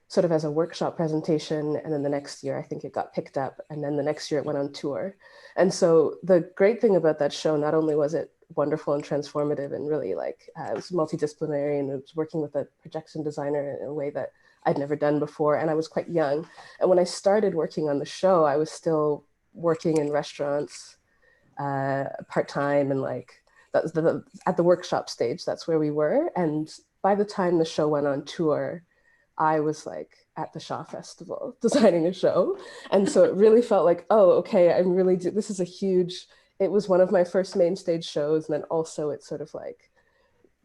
sort of as a workshop presentation. And then the next year, I think it got picked up. And then the next year it went on tour. And so the great thing about that show, not only was it wonderful and transformative and really like, it was multidisciplinary, and it was working with a projection designer in a way that I'd never done before. And I was quite young. And when I started working on the show, I was still working in restaurants part-time, and like, at the workshop stage, that's where we were. And by the time the show went on tour, I was like at the Shaw Festival designing a show. And so it really felt like, oh, okay, this is it was one of my first main stage shows. And then also it sort of like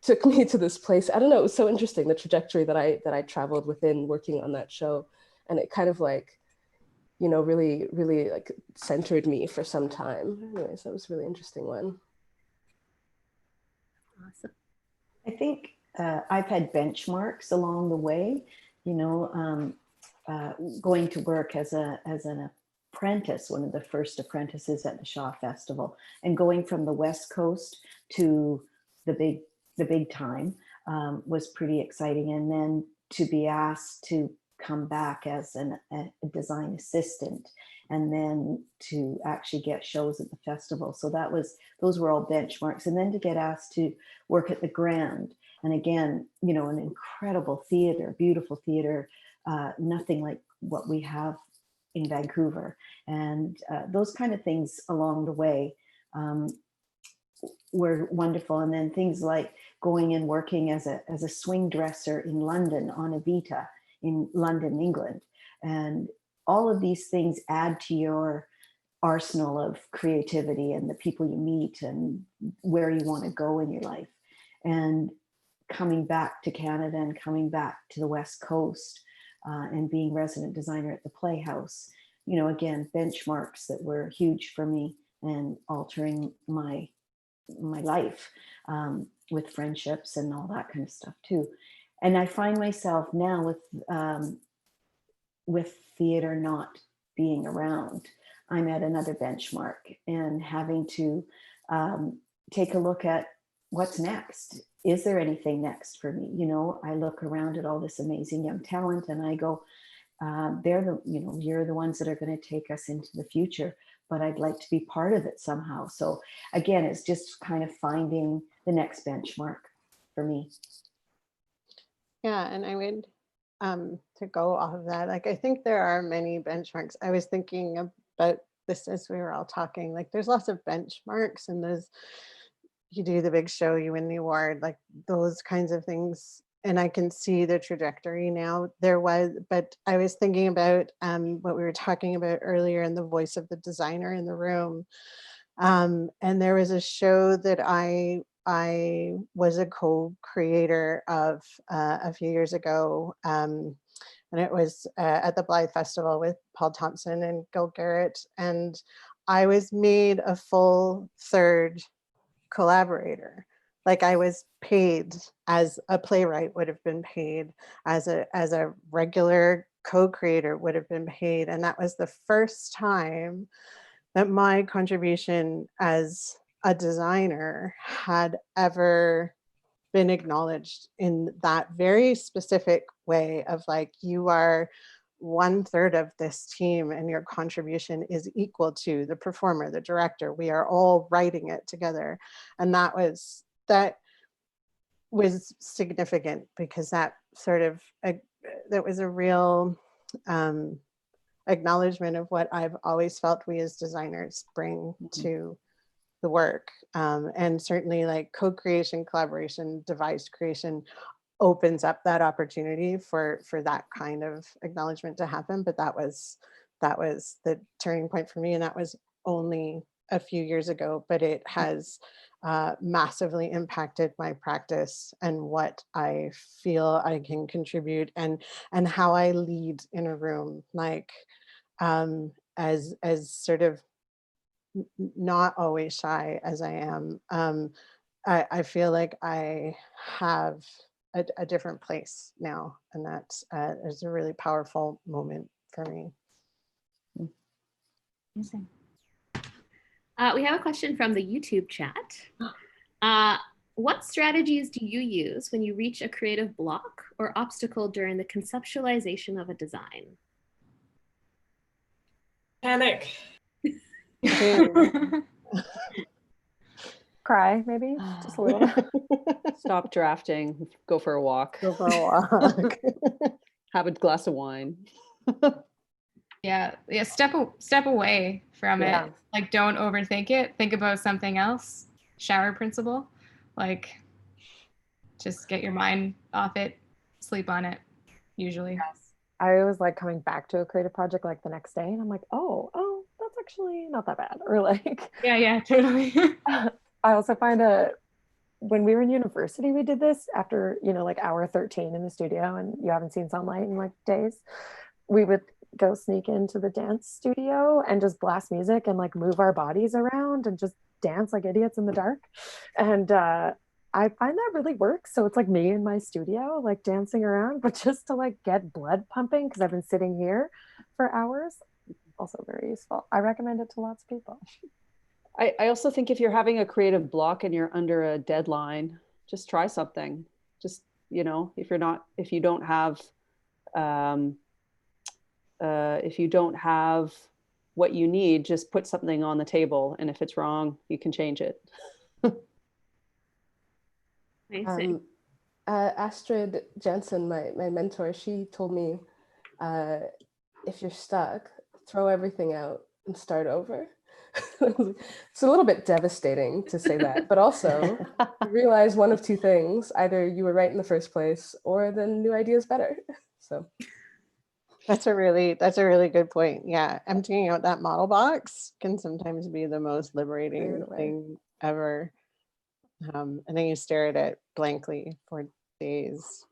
took me to this place. I don't know, it was so interesting, the trajectory that I traveled within working on that show. And it kind of like, really, really like centered me for some time. Anyways, that was a really interesting one. Awesome. I think I've had benchmarks along the way, going to work as an apprentice, one of the first apprentices at the Shaw Festival, and going from the West Coast to the big time was pretty exciting. And then to be asked to come back as a design assistant, and then to actually get shows at the festival. So those were all benchmarks. And then to get asked to work at the Grand, and again, an incredible theater, beautiful theater, nothing like what we have in Vancouver. And those kind of things along the way were wonderful. And then things like going and working as a swing dresser in London on Evita in London, England. And all of these things add to your arsenal of creativity and the people you meet and where you want to go in your life. And coming back to Canada and coming back to the West Coast and being resident designer at the Playhouse, again, benchmarks that were huge for me and altering my life with friendships and all that kind of stuff too. And I find myself now with theater not being around, I'm at another benchmark and having to take a look at what's next. Is there anything next for me? I look around at all this amazing young talent and I go, you're the ones that are going to take us into the future, but I'd like to be part of it somehow. So again, it's just kind of finding the next benchmark for me. Yeah, and I would, to go off of that, like I think there are many benchmarks. I was thinking about this as we were all talking, like there's lots of benchmarks, and you do the big show, you win the award, like those kinds of things. And I can see the trajectory now. But I was thinking about what we were talking about earlier in the voice of the designer in the room. And there was a show that I was a co-creator of a few years ago. And it was at the Blythe Festival with Paul Thompson and Gil Garrett. And I was made a full third collaborator. Like I was paid as a playwright would have been paid, as a regular co-creator would have been paid. And that was the first time that my contribution as a designer had ever been acknowledged in that very specific way of like, you are 1/3 of this team and your contribution is equal to the performer, the director. We are all writing it together. And that was significant because that sort of, that was a real acknowledgement of what I've always felt we as designers bring to the work. And certainly like co-creation, collaboration, devised creation opens up that opportunity for that kind of acknowledgement to happen. But that was the turning point for me. And that was only a few years ago, but it has massively impacted my practice and what I feel I can contribute and how I lead in a room, like as sort of not always shy as I am. I feel like I have a different place now, and that is a really powerful moment for me. Amazing. We have a question from the YouTube chat. What strategies do you use when you reach a creative block or obstacle during the conceptualization of a design? Panic. Cry, maybe just a little. Stop drafting, go for a walk. Go for a walk. Have a glass of wine. Yeah, step away from Yeah. it. Like, don't overthink it. Think about something else. Shower principle. Like, just get your mind off it. Sleep on it. Usually. Yes. I was like coming back to a creative project like the next day, and I'm like, oh, that's actually not that bad. Or like, Yeah, totally. I also find when we were in university, we did this after, like hour 13 in the studio, and you haven't seen sunlight in like days. We would go sneak into the dance studio and just blast music and like move our bodies around and just dance like idiots in the dark. And I find that really works. So it's like me in my studio, like dancing around, but just to like get blood pumping, because I've been sitting here for hours. Also very useful. I recommend it to lots of people. I also think if you're having a creative block and you're under a deadline, just try something. Just, if you don't have what you need, just put something on the table. And if it's wrong, you can change it. Astrid Jensen, my mentor, she told me, if you're stuck, throw everything out and start over. It's a little bit devastating to say that, but also you realize one of two things: either you were right in the first place, or the new idea is better. So that's a really good point. Yeah, emptying out that model box can sometimes be the most liberating thing ever. And then you stare at it blankly for days.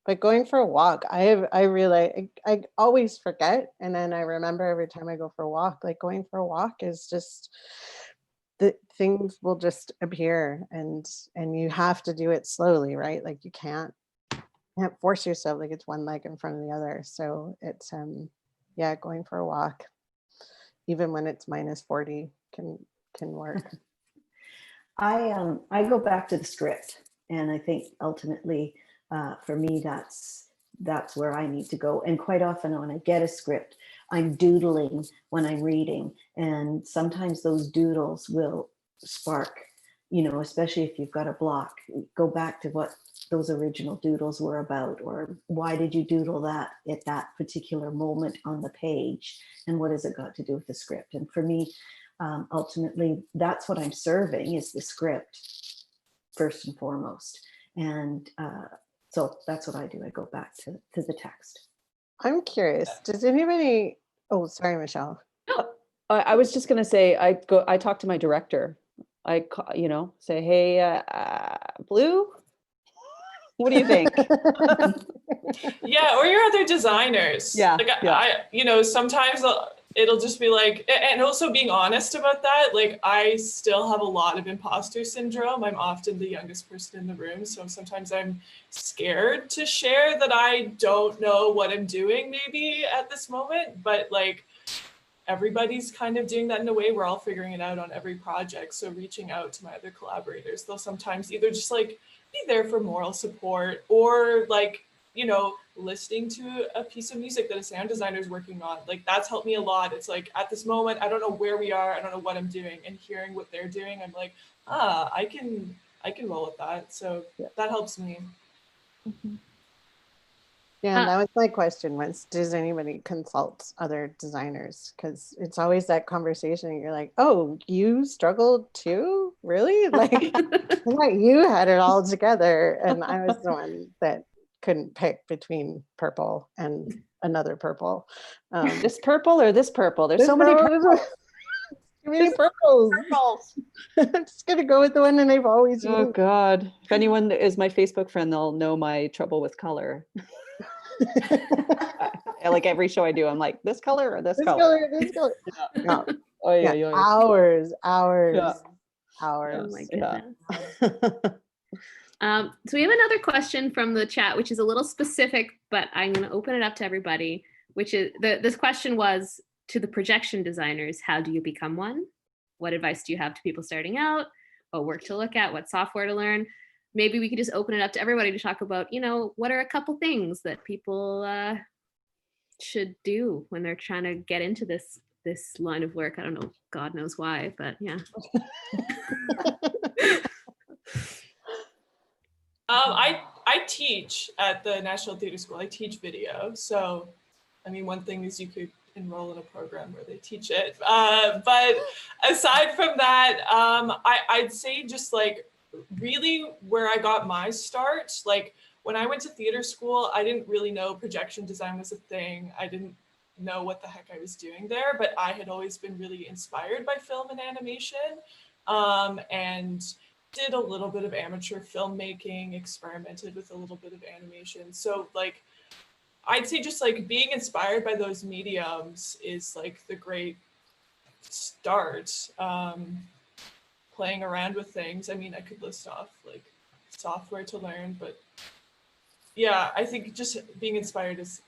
But going for a walk, I realize I always forget, and then I remember every time I go for a walk. Like, going for a walk is just, the things will just appear, and you have to do it slowly, right? Like, you can't force yourself, like it's one leg in front of the other. So it's going for a walk, even when it's -40, can work. I go back to the script, and I think ultimately for me that's where I need to go. And quite often when I get a script, I'm doodling when I'm reading, and sometimes those doodles will spark, especially if you've got a block. Go back to what those original doodles were about, or why did you doodle that at that particular moment on the page, and what has it got to do with the script? And for me, ultimately, that's what I'm serving, is the script first and foremost. And so that's what I do. I go back to the text. I'm curious, does anybody, oh, sorry, Michelle. I was just going to say, I talk to my director. I say, hey, Blue, what do you think? Yeah, or your other designers. Yeah, like yeah. Sometimes it'll just be like, and also being honest about that, like I still have a lot of imposter syndrome. I'm often the youngest person in the room, so sometimes I'm scared to share that I don't know what I'm doing maybe at this moment, but like everybody's kind of doing that in a way. We're all figuring it out on every project. So reaching out to my other collaborators, they'll sometimes either just like be there for moral support, or like, listening to a piece of music that a sound designer is working on. Like, that's helped me a lot. It's like, at this moment, I don't know where we are. I don't know what I'm doing, and hearing what they're doing, I'm like, I can roll with that. So that helps me. Mm-hmm. Yeah, and that was my question was, does anybody consult other designers? Because it's always that conversation. You're like, oh, you struggled too? Really? Like, I thought you had it all together. And I was the one that couldn't pick between purple and another purple. This purple or this purple? There's so many purples. Too many purples. I'm just going to go with the one that I've always used. Oh, God. If anyone is my Facebook friend, they'll know my trouble with color. Like every show I do, I'm like, this color or this color? This color. No. Oh, yeah. Hours. Yeah. Oh my Yeah. goodness. So we have another question from the chat, which is a little specific, but I'm going to open it up to everybody, which is this question was to the projection designers. How do you become one? What advice do you have to people starting out? What work to look at? What software to learn? Maybe we could just open it up to everybody to talk about, what are a couple things that people should do when they're trying to get into this line of work. I don't know, God knows why, but yeah. I teach at the National Theatre School. I teach video. So, I mean, one thing is you could enroll in a program where they teach it. But aside from that, I'd say just like really where I got my start, like when I went to theater school, I didn't really know projection design was a thing. I didn't know what the heck I was doing there, but I had always been really inspired by film and animation, and did a little bit of amateur filmmaking, experimented with a little bit of animation. So like, I'd say just like being inspired by those mediums is like the great start. Playing around with things. I mean, I could list off like software to learn, but yeah, I think just being inspired is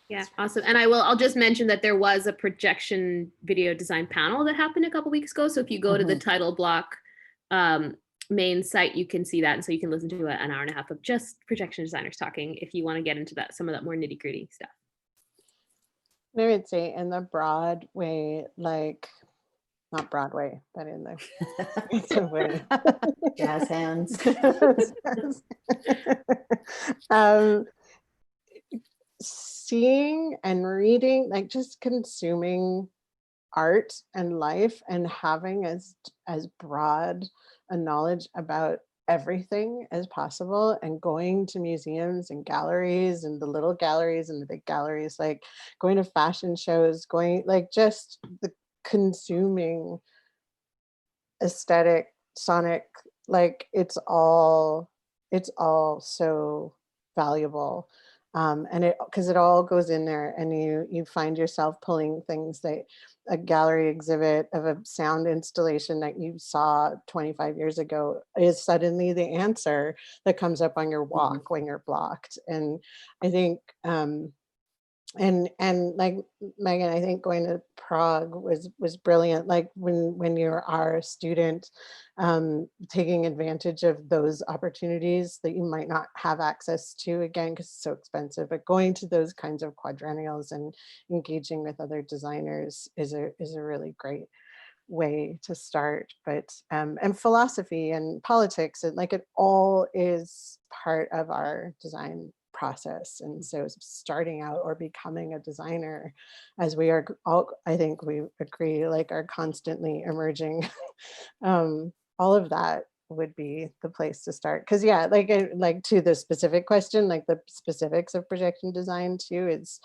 yeah, awesome. And I'll just mention that there was a projection video design panel that happened a couple weeks ago. So if you go to the title block main site, you can see that. And so you can listen to an hour and a half of just projection designers talking if you want to get into that, some of that more nitty gritty stuff. I would say in the broad way, like not Broadway, but in the way. Jazz hands. Seeing and reading, like just consuming art and life and having as broad a knowledge about everything as possible, and going to museums and galleries and the little galleries and the big galleries, like going to fashion shows, going like just the consuming aesthetic, sonic, like it's all so valuable. And it, because it all goes in there, and you find yourself pulling things that a gallery exhibit of a sound installation that you saw 25 years ago is suddenly the answer that comes up on your walk when you're blocked. And I think and like Megan, I think going to Prague was brilliant. Like when you are a student, taking advantage of those opportunities that you might not have access to again because it's so expensive. But going to those kinds of quadrennials and engaging with other designers is a really great way to start. But and philosophy and politics, and like it all is part of our design process. And so starting out or becoming a designer, as we are all, I think we agree, like are constantly emerging, all of that would be the place to start. Because yeah, like to the specific question, like the specifics of projection design too is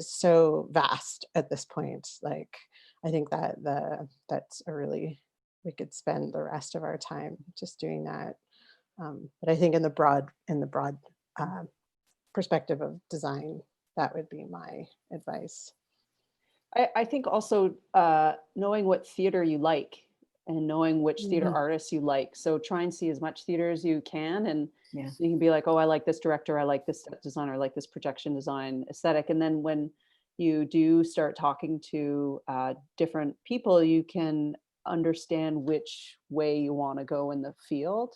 so vast at this point. Like I think that that's a really, we could spend the rest of our time just doing that. But I think in the broad perspective of design, that would be my advice. I think also knowing what theater you like and knowing which theater artists you like. So try and see as much theater as you can, and you can be like, oh, I like this director, I like this designer, I like this projection design aesthetic. And then when you do start talking to different people, you can understand which way you want to go in the field.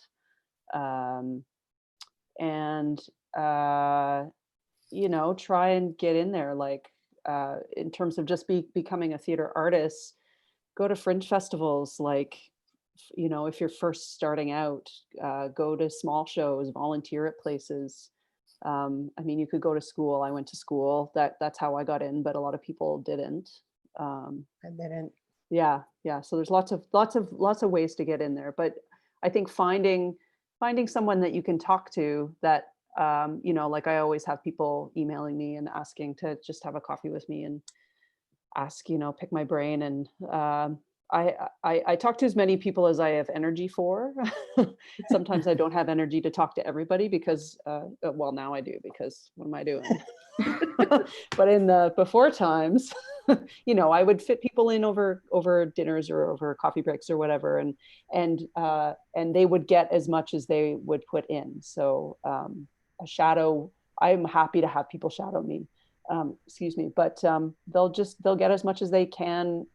You know, try and get in there, like in terms of just becoming a theater artist, go to fringe festivals, like, you know, if you're first starting out, go to small shows, volunteer at places, I mean, you could go to school. I went to school. That's how I got in, but a lot of people didn't. I didn't. Yeah. So there's lots of ways to get in there. But I think finding someone that you can talk to that, like I always have people emailing me and asking to just have a coffee with me and ask, pick my brain. And I talk to as many people as I have energy for. Sometimes I don't have energy to talk to everybody because, well, now I do, because what am I doing? But in the before times, I would fit people in over dinners or over coffee breaks or whatever, and they would get as much as they would put in. So a shadow, I'm happy to have people shadow me. Excuse me, but they'll get as much as they can.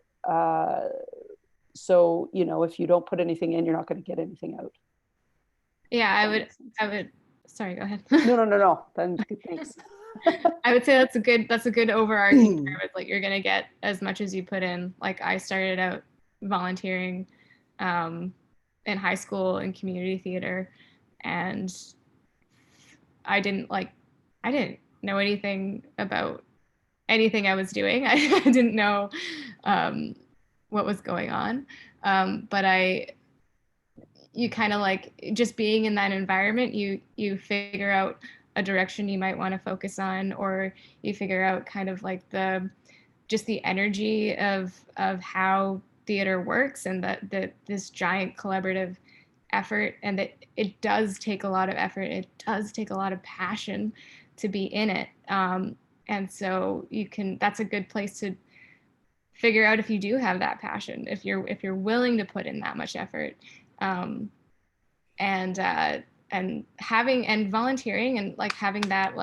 So, if you don't put anything in, you're not going to get anything out. Yeah, I would, sorry, go ahead. No. Then thanks. I would say that's a good overarching term. It's like you're going to get as much as you put in. Like I started out volunteering in high school in community theater, and I didn't know anything about anything I was doing. I didn't know what was going on. But you kind of like just being in that environment, you figure out a direction you might want to focus on, or you figure out kind of like just the energy of how theater works, and that this giant collaborative effort, and that it does take a lot of effort. It does take a lot of passion to be in it. And so that's a good place to figure out if you do have that passion, if you're willing to put in that much effort, and volunteering and like having that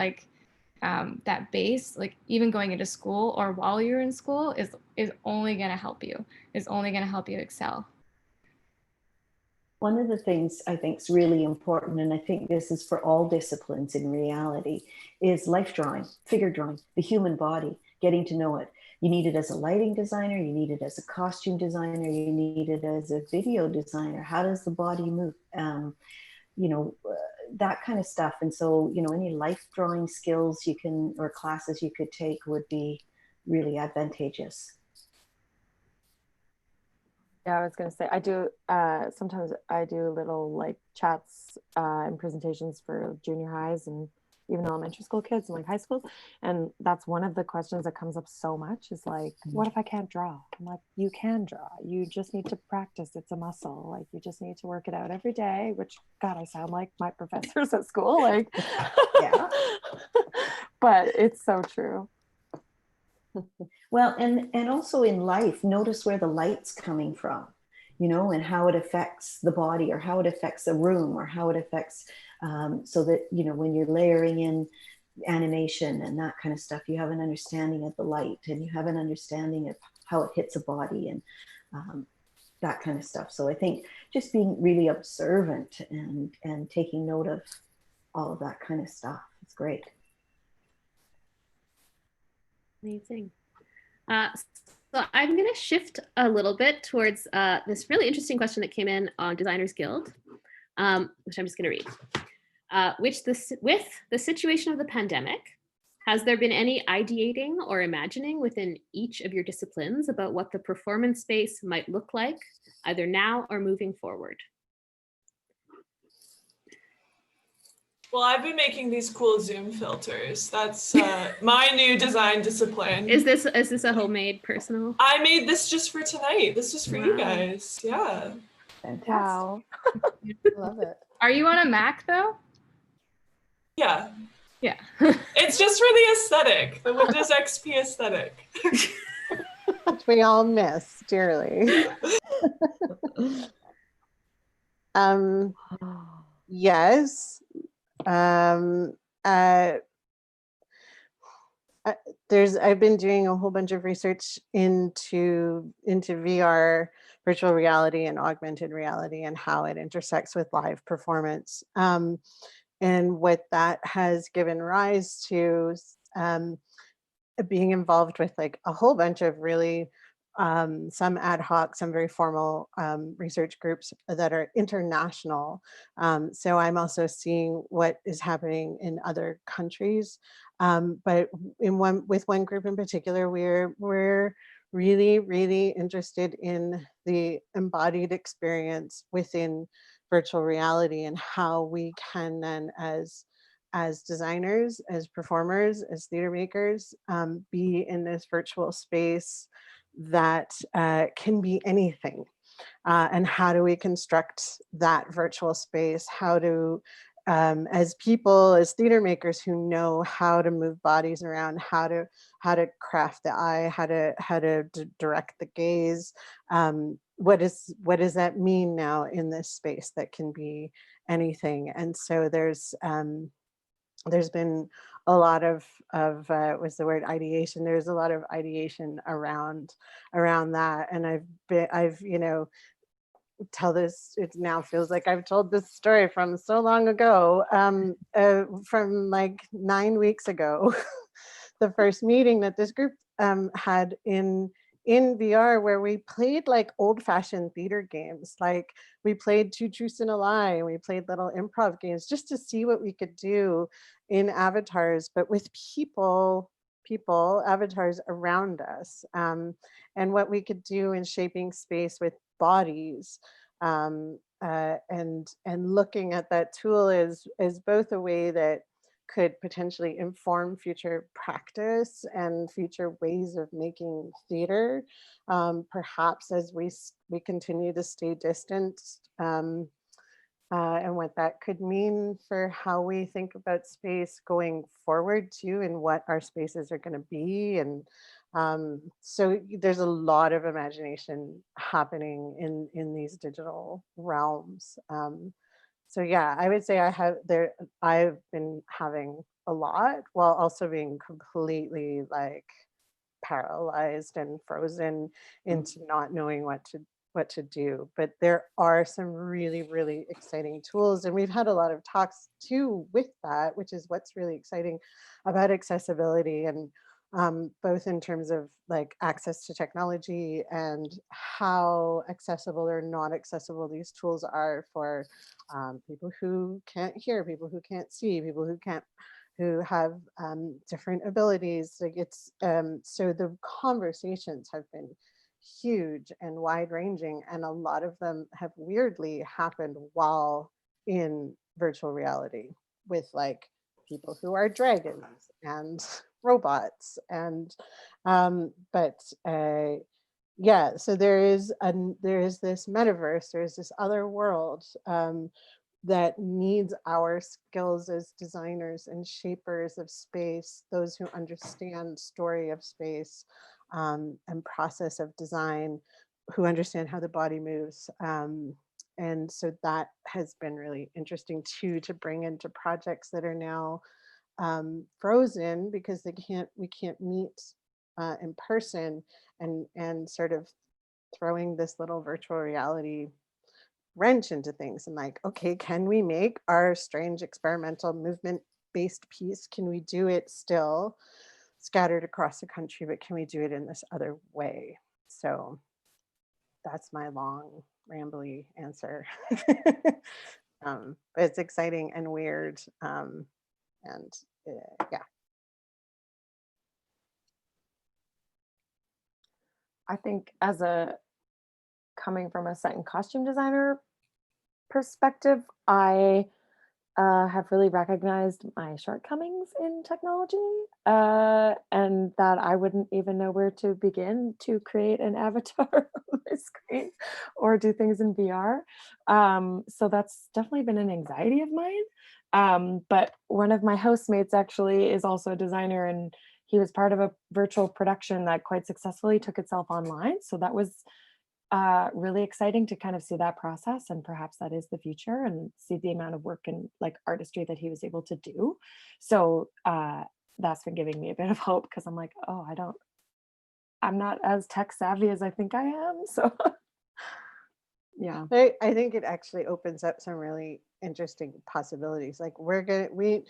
that base, like even going into school or while you're in school is only going to help you, excel. One of the things I think is really important, and I think this is for all disciplines in reality, is life drawing, figure drawing, the human body, getting to know it. You need it as a lighting designer, you need it as a costume designer, you need it as a video designer. How does the body move? That kind of stuff. And so, any life drawing skills or classes you could take would be really advantageous. Yeah, I was going to say, I do, sometimes I do little like chats and presentations for junior highs and even elementary school kids and like high schools. And that's one of the questions that comes up so much is like, what if I can't draw? I'm like, you can draw. You just need to practice. It's a muscle. Like you just need to work it out every day, which God, I sound like my professors at school. Like, yeah, but it's so true. Well, and also in life, notice where the light's coming from, and how it affects the body, or how it affects a room, or how it affects, so that, when you're layering in animation and that kind of stuff, you have an understanding of the light, and you have an understanding of how it hits a body, and that kind of stuff. So I think just being really observant and taking note of all of that kind of stuff is great. Amazing. So I'm going to shift a little bit towards this really interesting question that came in on Designers Guild, which I'm just going to read. With the situation of the pandemic, has there been any ideating or imagining within each of your disciplines about what the performance space might look like, either now or moving forward? Well, I've been making these cool Zoom filters. That's my new design discipline. Is this a homemade personal? I made this just for tonight. This was for you guys. Yeah. Fantastic. Wow. Love it. Are you on a Mac though? Yeah. Yeah. It's just for the aesthetic, the Windows XP aesthetic. Which we all miss dearly. Yes. I've been doing a whole bunch of research into VR, virtual reality, and augmented reality, and how it intersects with live performance. And what that has given rise to being involved with like a whole bunch of really some ad hoc, some very formal research groups that are international. So I'm also seeing what is happening in other countries. But with one group in particular, we're really, really interested in the embodied experience within virtual reality and how we can then, as designers, as performers, as theater makers, be in this virtual space that can be anything. And how do we construct that virtual space? How do, as people, as theater makers who know how to move bodies around, how to craft the eye, how to direct the gaze, what does that mean now in this space that can be anything? And so there's been a lot of what's the word, ideation. There's a lot of ideation around that, and I've tell this, it now feels like I've told this story from so long ago, from like 9 weeks ago. The first meeting that this group had in VR, where we played like old-fashioned theater games. Like we played Two Truths and a Lie, and we played little improv games just to see what we could do in avatars, but with people avatars around us, and what we could do in shaping space with bodies, and looking at that tool is both a way that could potentially inform future practice and future ways of making theater, perhaps as we continue to stay distant, and what that could mean for how we think about space going forward too, and what our spaces are going to be. And so there's a lot of imagination happening in these digital realms. So yeah, I would say I've been having a lot while also being completely like paralyzed and frozen into not knowing what to do. But there are some really, really exciting tools, and we've had a lot of talks too with that, which is what's really exciting about accessibility, and both in terms of like access to technology and how accessible or not accessible these tools are for people who can't hear, people who can't see, people who have different abilities. Like it's so the conversations have been huge and wide ranging, and a lot of them have weirdly happened while in virtual reality with like people who are dragons and robots, and but yeah, so there is this metaverse, there's this other world that needs our skills as designers and shapers of space, those who understand story of space, and process of design, who understand how the body moves. And so that has been really interesting too, to bring into projects that are now frozen because we can't meet in person, and sort of throwing this little virtual reality wrench into things, and like, okay, can we make our strange experimental movement based piece, can we do it still scattered across the country, but can we do it in this other way? So that's my long rambly answer. But it's exciting and weird, and yeah. I think coming from a set and costume designer perspective, I have really recognized my shortcomings in technology, and that I wouldn't even know where to begin to create an avatar on my screen or do things in VR. So that's definitely been an anxiety of mine. But one of my housemates actually is also a designer, and he was part of a virtual production that quite successfully took itself online. So that was really exciting to kind of see that process, and perhaps that is the future, and see the amount of work and like artistry that he was able to do. So that's been giving me a bit of hope, because I'm like, oh, I'm not as tech savvy as I think I am. So Yeah. I think it actually opens up some really interesting possibilities. Like the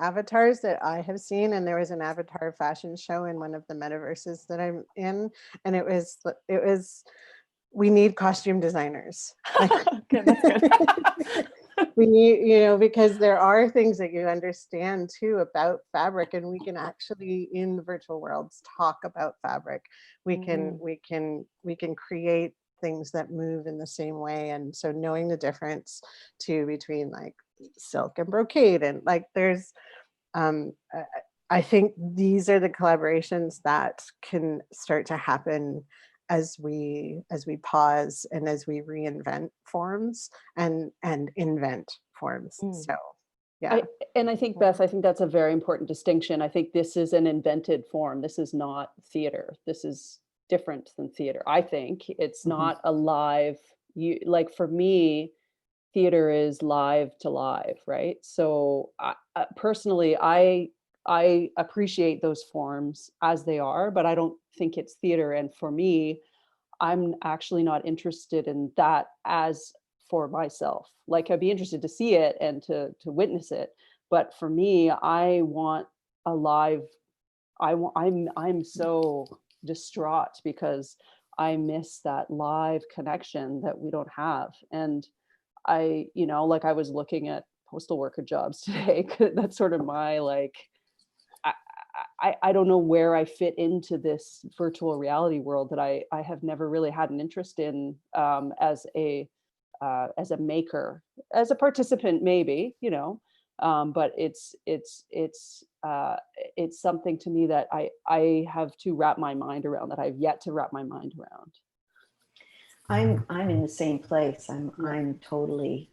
avatars that I have seen, and there was an avatar fashion show in one of the metaverses that I'm in, and it was we need costume designers. Like, Okay, that's good. we need, because there are things that you understand too about fabric, and we can actually in the virtual worlds talk about fabric. We can create things that move in the same way. And so knowing the difference too between like silk and brocade, and like there's I think these are the collaborations that can start to happen as we pause and as we reinvent forms and invent forms. So yeah. I think, Beth, I think that's a very important distinction. I think this is an invented form. This is not theater. This is different than theater. I think it's not a live, like for me, theater is live to live, right? So personally, I appreciate those forms as they are, but I don't think it's theater. And for me, I'm actually not interested in that as for myself. Like I'd be interested to see it and to witness it, but for me, I want a live. I'm so distraught because I miss that live connection that we don't have. And like I was looking at postal worker jobs today. That's sort of my like, I don't know where I fit into this virtual reality world that I have never really had an interest in as a maker, as a participant, maybe, but it's something to me that I have to wrap my mind around, that I've yet to wrap my mind around. I'm in the same place. I'm totally,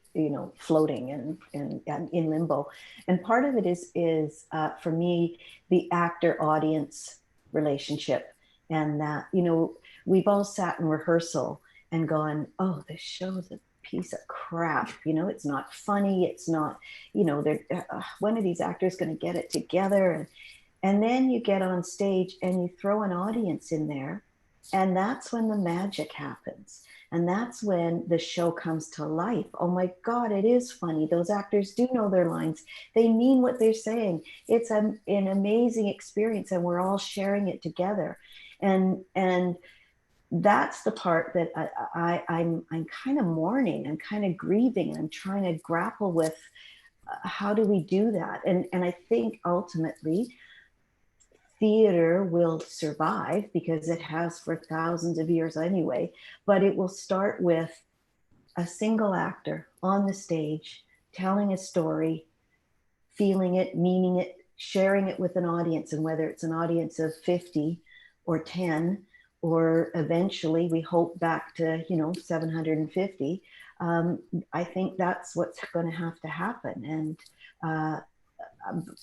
floating and in limbo. And part of it is for me, the actor audience relationship. And that, we've all sat in rehearsal and gone, oh, this show's a piece of crap. It's not funny. It's not, when are these actors going to get it together? And then you get on stage and you throw an audience in there. And that's when the magic happens. And that's when the show comes to life. Oh my God, it is funny. Those actors do know their lines. They mean what they're saying. It's an amazing experience, and we're all sharing it together. And that's the part that I'm kind of mourning. I'm kind of grieving, and I'm trying to grapple with how do we do that? And I think ultimately, theater will survive because it has for thousands of years anyway, but it will start with a single actor on the stage telling a story, feeling it, meaning it, sharing it with an audience. And whether it's an audience of 50 or 10, or eventually we hope back to 750, I think that's what's going to have to happen. And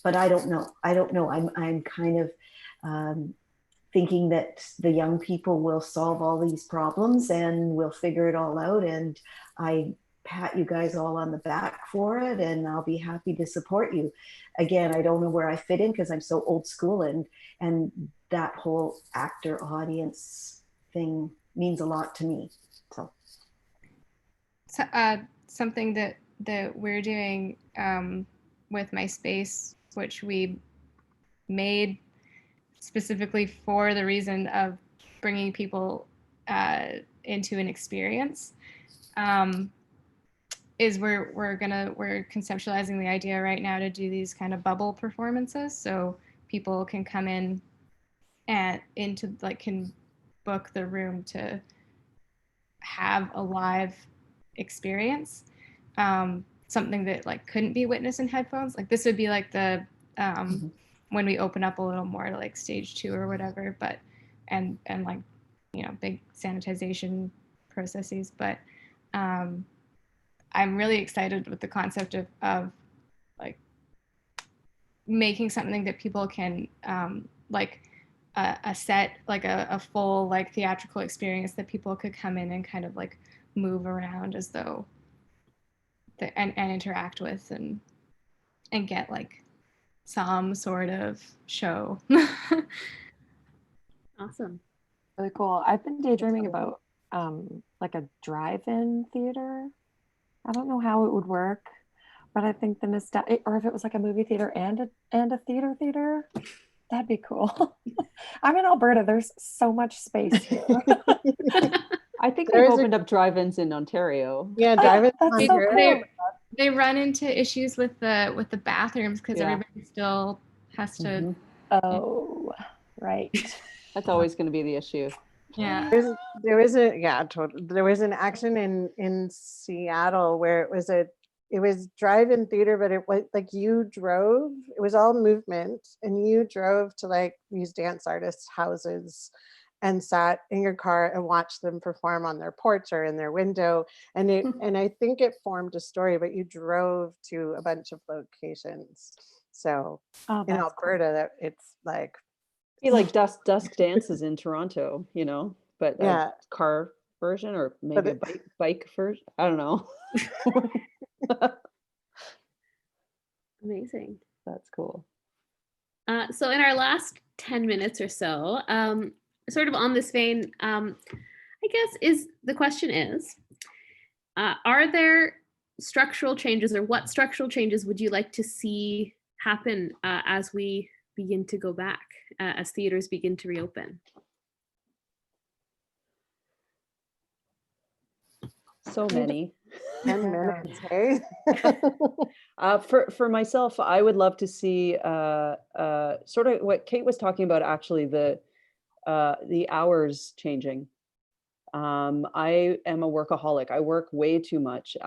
but I don't know. I'm kind of thinking that the young people will solve all these problems and we'll figure it all out. And I pat you guys all on the back for it, and I'll be happy to support you. Again, I don't know where I fit in because I'm so old school, and that whole actor audience thing means a lot to me. So something that we're doing with my space, which we made specifically for the reason of bringing people into an experience, is we're conceptualizing the idea right now to do these kind of bubble performances, so people can come in and can book the room to have a live experience, something that like couldn't be witnessed in headphones. Like this would be like the when we open up a little more to like stage 2 or whatever, but and like big sanitization processes. But I'm really excited with the concept of like making something that people can like a set, like a full like theatrical experience that people could come in and kind of like move around as though and interact with and get like some sort of show. Awesome. Really cool. I've been daydreaming about like a drive-in theater. I don't know how it would work, but I think the nostalgia, or if it was like a movie theater and a theater, that'd be cool. I'm in Alberta. There's so much space here. I think There they've is a- opened up drive-ins in Ontario. Yeah, drive-in That's so Ontario. cool. They run into issues with the bathrooms because Yeah. everybody still has to. Mhm. Oh, right. That's always going to be the issue. Yeah. There was a yeah, totally. There was an action in Seattle where it was drive-in theater, but it was like you drove. It was all movement, and you drove to like these dance artists' houses, and sat in your car and watched them perform on their porch or in their window. And I think it formed a story, but you drove to a bunch of locations. So Oh, in that's cool. Alberta, that it's like Be like dusk dances in Toronto, but yeah. a car version or maybe a bike version. I don't know. Amazing. That's cool. So in our last 10 minutes or so, sort of on this vein, I guess the question is, are there structural changes, or what structural changes would you like to see happen as we begin to go back, as theaters begin to reopen? So many. 10 minutes, hey? For myself, I would love to see sort of what Kate was talking about, actually, the hours changing. I am a workaholic. I work way too much.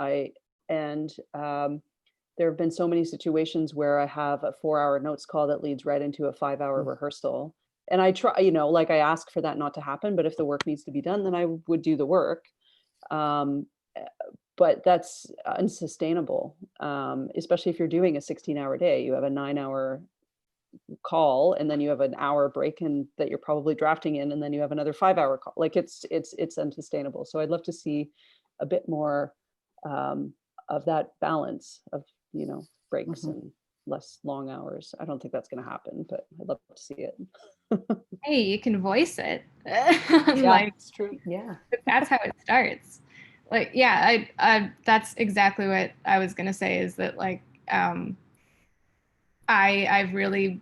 There have been so many situations where I have a 4-hour notes call that leads right into a 5-hour rehearsal. And I try, like I ask for that not to happen, but if the work needs to be done, then I would do the work. But that's unsustainable, especially if you're doing a 16-hour day. You have a 9-hour call, and then you have an hour break that you're probably drafting in, and then you have another 5-hour call. Like it's unsustainable. So I'd love to see a bit more of that balance of breaks and less long hours. I don't think that's going to happen, but I'd love to see it. Hey, you can voice it. Yeah, it's true. Yeah. That's how it starts. Like, yeah, I that's exactly what I was gonna say, is that like I've really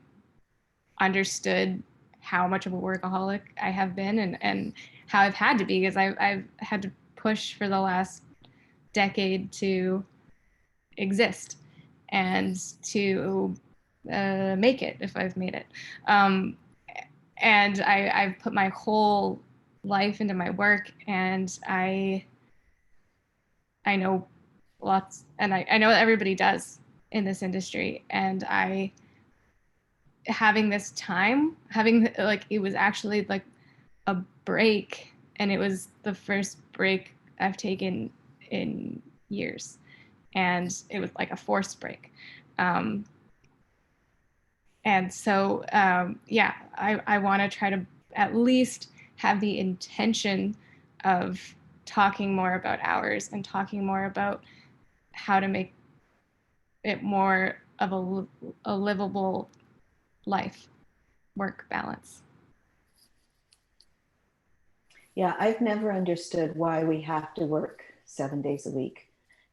understood how much of a workaholic I have been, and how I've had to be, because I've had to push for the last decade to exist and to make it, if I've made it. And I've put my whole life into my work, and I know lots, and I know everybody does in this industry, and having this time, it was actually like a break, and it was the first break I've taken in years, and it was like a forced break. And so, yeah, I want to try to at least have the intention of talking more about hours and talking more about how to make it more of a livable life work balance. Yeah, I've never understood why we have to work 7 days a week,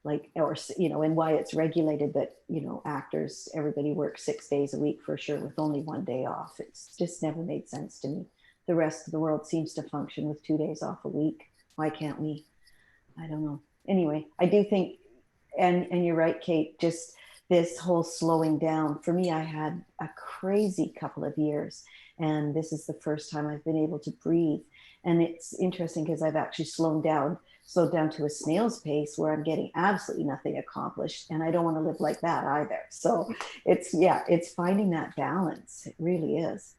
and why it's regulated that, actors, everybody works 6 days a week for sure with only 1 day off. It's just never made sense to me. The rest of the world seems to function with 2 days off a week. Why can't we? I don't know. Anyway, I do think, and you're right, Kate, just this whole slowing down. For me, I had a crazy couple of years, and this is the first time I've been able to breathe. And it's interesting because I've actually slowed down to a snail's pace where I'm getting absolutely nothing accomplished. And I don't want to live like that either. So it's finding that balance. It really is.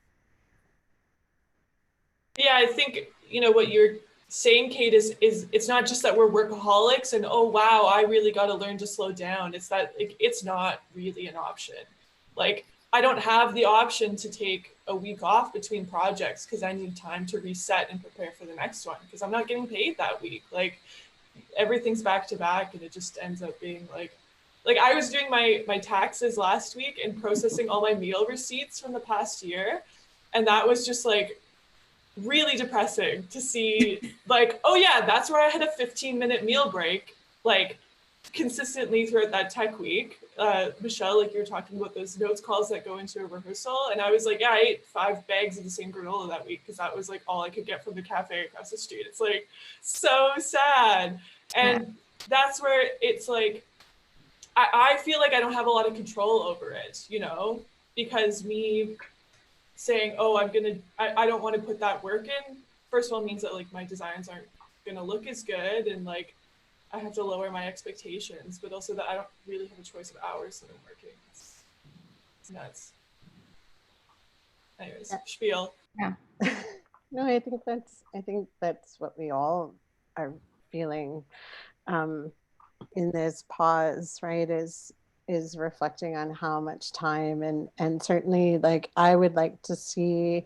Yeah, I think, what you're saying, Kate, is it's not just that we're workaholics and, oh, wow, I really got to learn to slow down. It's that it's not really an option. Like, I don't have the option to take a week off between projects because I need time to reset and prepare for the next one, because I'm not getting paid that week. Like, everything's back to back, and it just ends up being like I was doing my taxes last week and processing all my meal receipts from the past year. And that was just like really depressing to see like, oh yeah, that's where I had a 15-minute meal break, like consistently throughout that tech week. Michelle, like you were talking about those notes calls that go into a rehearsal. And I was like, yeah, I ate 5 bags of the same granola that week because that was like all I could get from the cafe across the street. It's like so sad. And that's where it's like, I feel like I don't have a lot of control over it, you know, because me saying, oh, I don't want to put that work in, first of all means that like my designs aren't gonna look as good, and like I have to lower my expectations, but also that I don't really have a choice of hours that I'm working. It's nuts. Anyways, spiel. Yeah. No, I think that's what we all are feeling in this pause, right? Is reflecting on how much time, and certainly like I would like to see,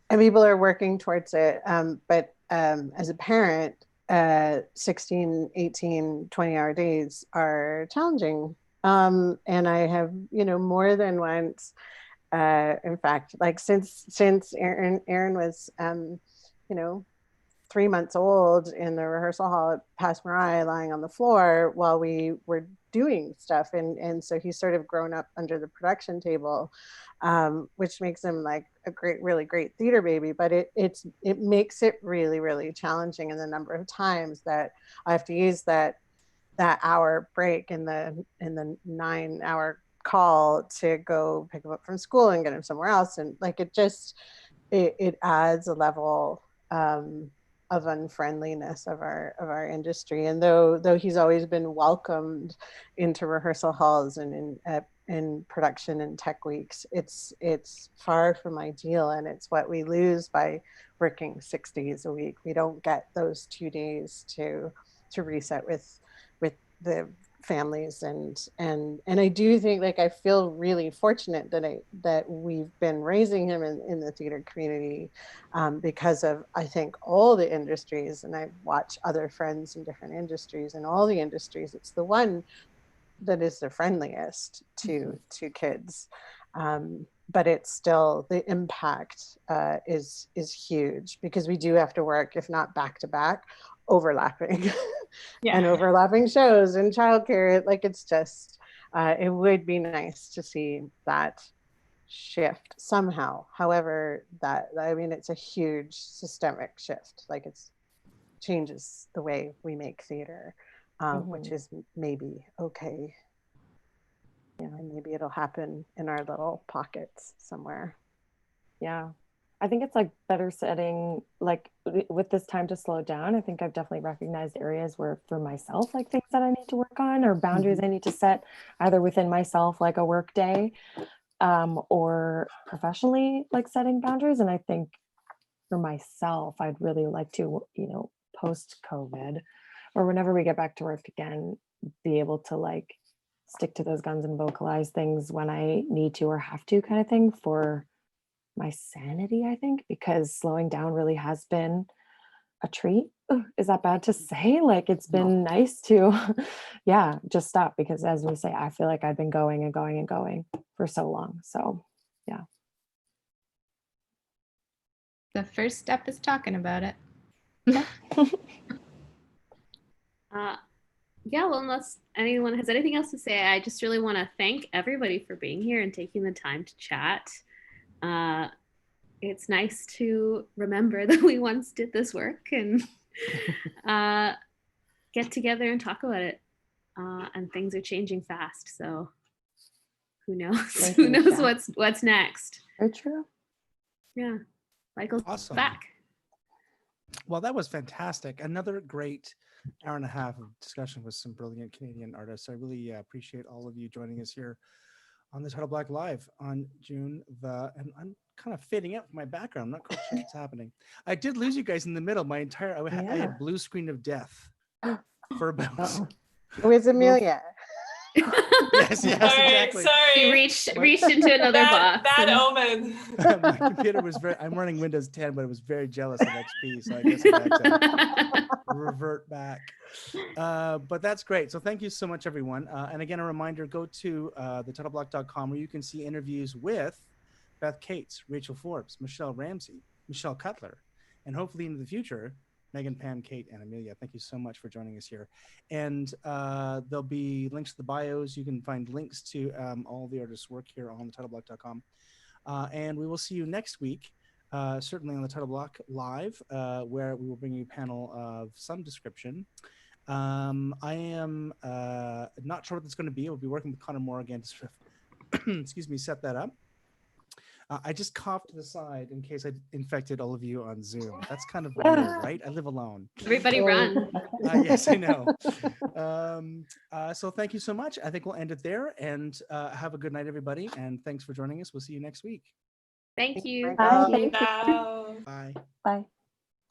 and people are working towards it, but as a parent, 16, 18, 20-hour days are challenging. And I have, more than once, in fact, like since Aaron was, 3 months old in the rehearsal hall at Pass Marai, lying on the floor while we were doing stuff. And so he's sort of grown up under the production table, which makes him like a really great theater baby. But it makes it really, really challenging in the number of times that I have to use that hour break in the 9-hour call to go pick him up from school and get him somewhere else. And like, it adds a level of unfriendliness of our industry. And though he's always been welcomed into rehearsal halls and in production and tech weeks, it's far from ideal, and it's what we lose by working 6 days a week. We don't get those 2 days to reset with the families, and I do think, like, I feel really fortunate that we've been raising him in the theater community, because of, I think, all the industries, and I watch other friends in different industries, and all the industries, it's the one that is the friendliest to kids, but it's still, the impact is huge, because we do have to work, if not back to back, overlapping. And overlapping shows and childcare. Like, it's just, it would be nice to see that shift somehow. However, it's a huge systemic shift. Like, it's changes the way we make theater, which is maybe okay. And maybe it'll happen in our little pockets somewhere. Yeah. I think it's like better setting, like with this time to slow down. I think I've definitely recognized areas where, for myself, like things that I need to work on, or boundaries I need to set either within myself, like a work day, or professionally, like setting boundaries. And I think for myself, I'd really like to, post COVID, or whenever we get back to work again, be able to like stick to those guns and vocalize things when I need to or have to, kind of thing, for my sanity, I think, because slowing down really has been a treat. Is that bad to say? Like, it's been nice to, just stop, because as we say, I feel like I've been going and going and going for so long. So, yeah. The first step is talking about it. Well, unless anyone has anything else to say, I just really want to thank everybody for being here and taking the time to chat. It's nice to remember that we once did this work and get together and talk about it. And things are changing fast, so who knows? Who knows what's next? Very true. Yeah, Michael's awesome. Back. Well, that was fantastic. Another great hour and a half of discussion with some brilliant Canadian artists. I really appreciate all of you joining us here on the Title Black Live on June and I'm kind of fading out from my background. I'm not quite sure what's happening. I did lose you guys in the middle. I had blue screen of death for about. It was Amelia. yes, exactly. Sorry. Reached into another box. Bad omen. My computer was I'm running Windows 10, but it was very jealous of XP, so I guess I had to revert back. But that's great. So thank you so much, everyone. And again, a reminder, go to thetitleBlock.com, where you can see interviews with Beth Cates, Rachel Forbes, Michelle Ramsey, Michelle Cutler, and hopefully into the future, Megan, Pam, Kate, and Amelia. Thank you so much for joining us here. And there'll be links to the bios. You can find links to all the artists' work here on thetitleblock.com. And we will see you next week, certainly on the Title Block Live, where we will bring you a panel of some description. I am not sure what that's going to be. We'll be working with Connor Moore again to sort of, excuse me, set that up. I just coughed to the side in case I infected all of you on Zoom. That's kind of weird, right? I live alone. Everybody run. Yes, I know. So thank you so much. I think we'll end it there, and have a good night, everybody. And thanks for joining us. We'll see you next week. Thank you. Bye. Thank you. Now. Bye. Bye.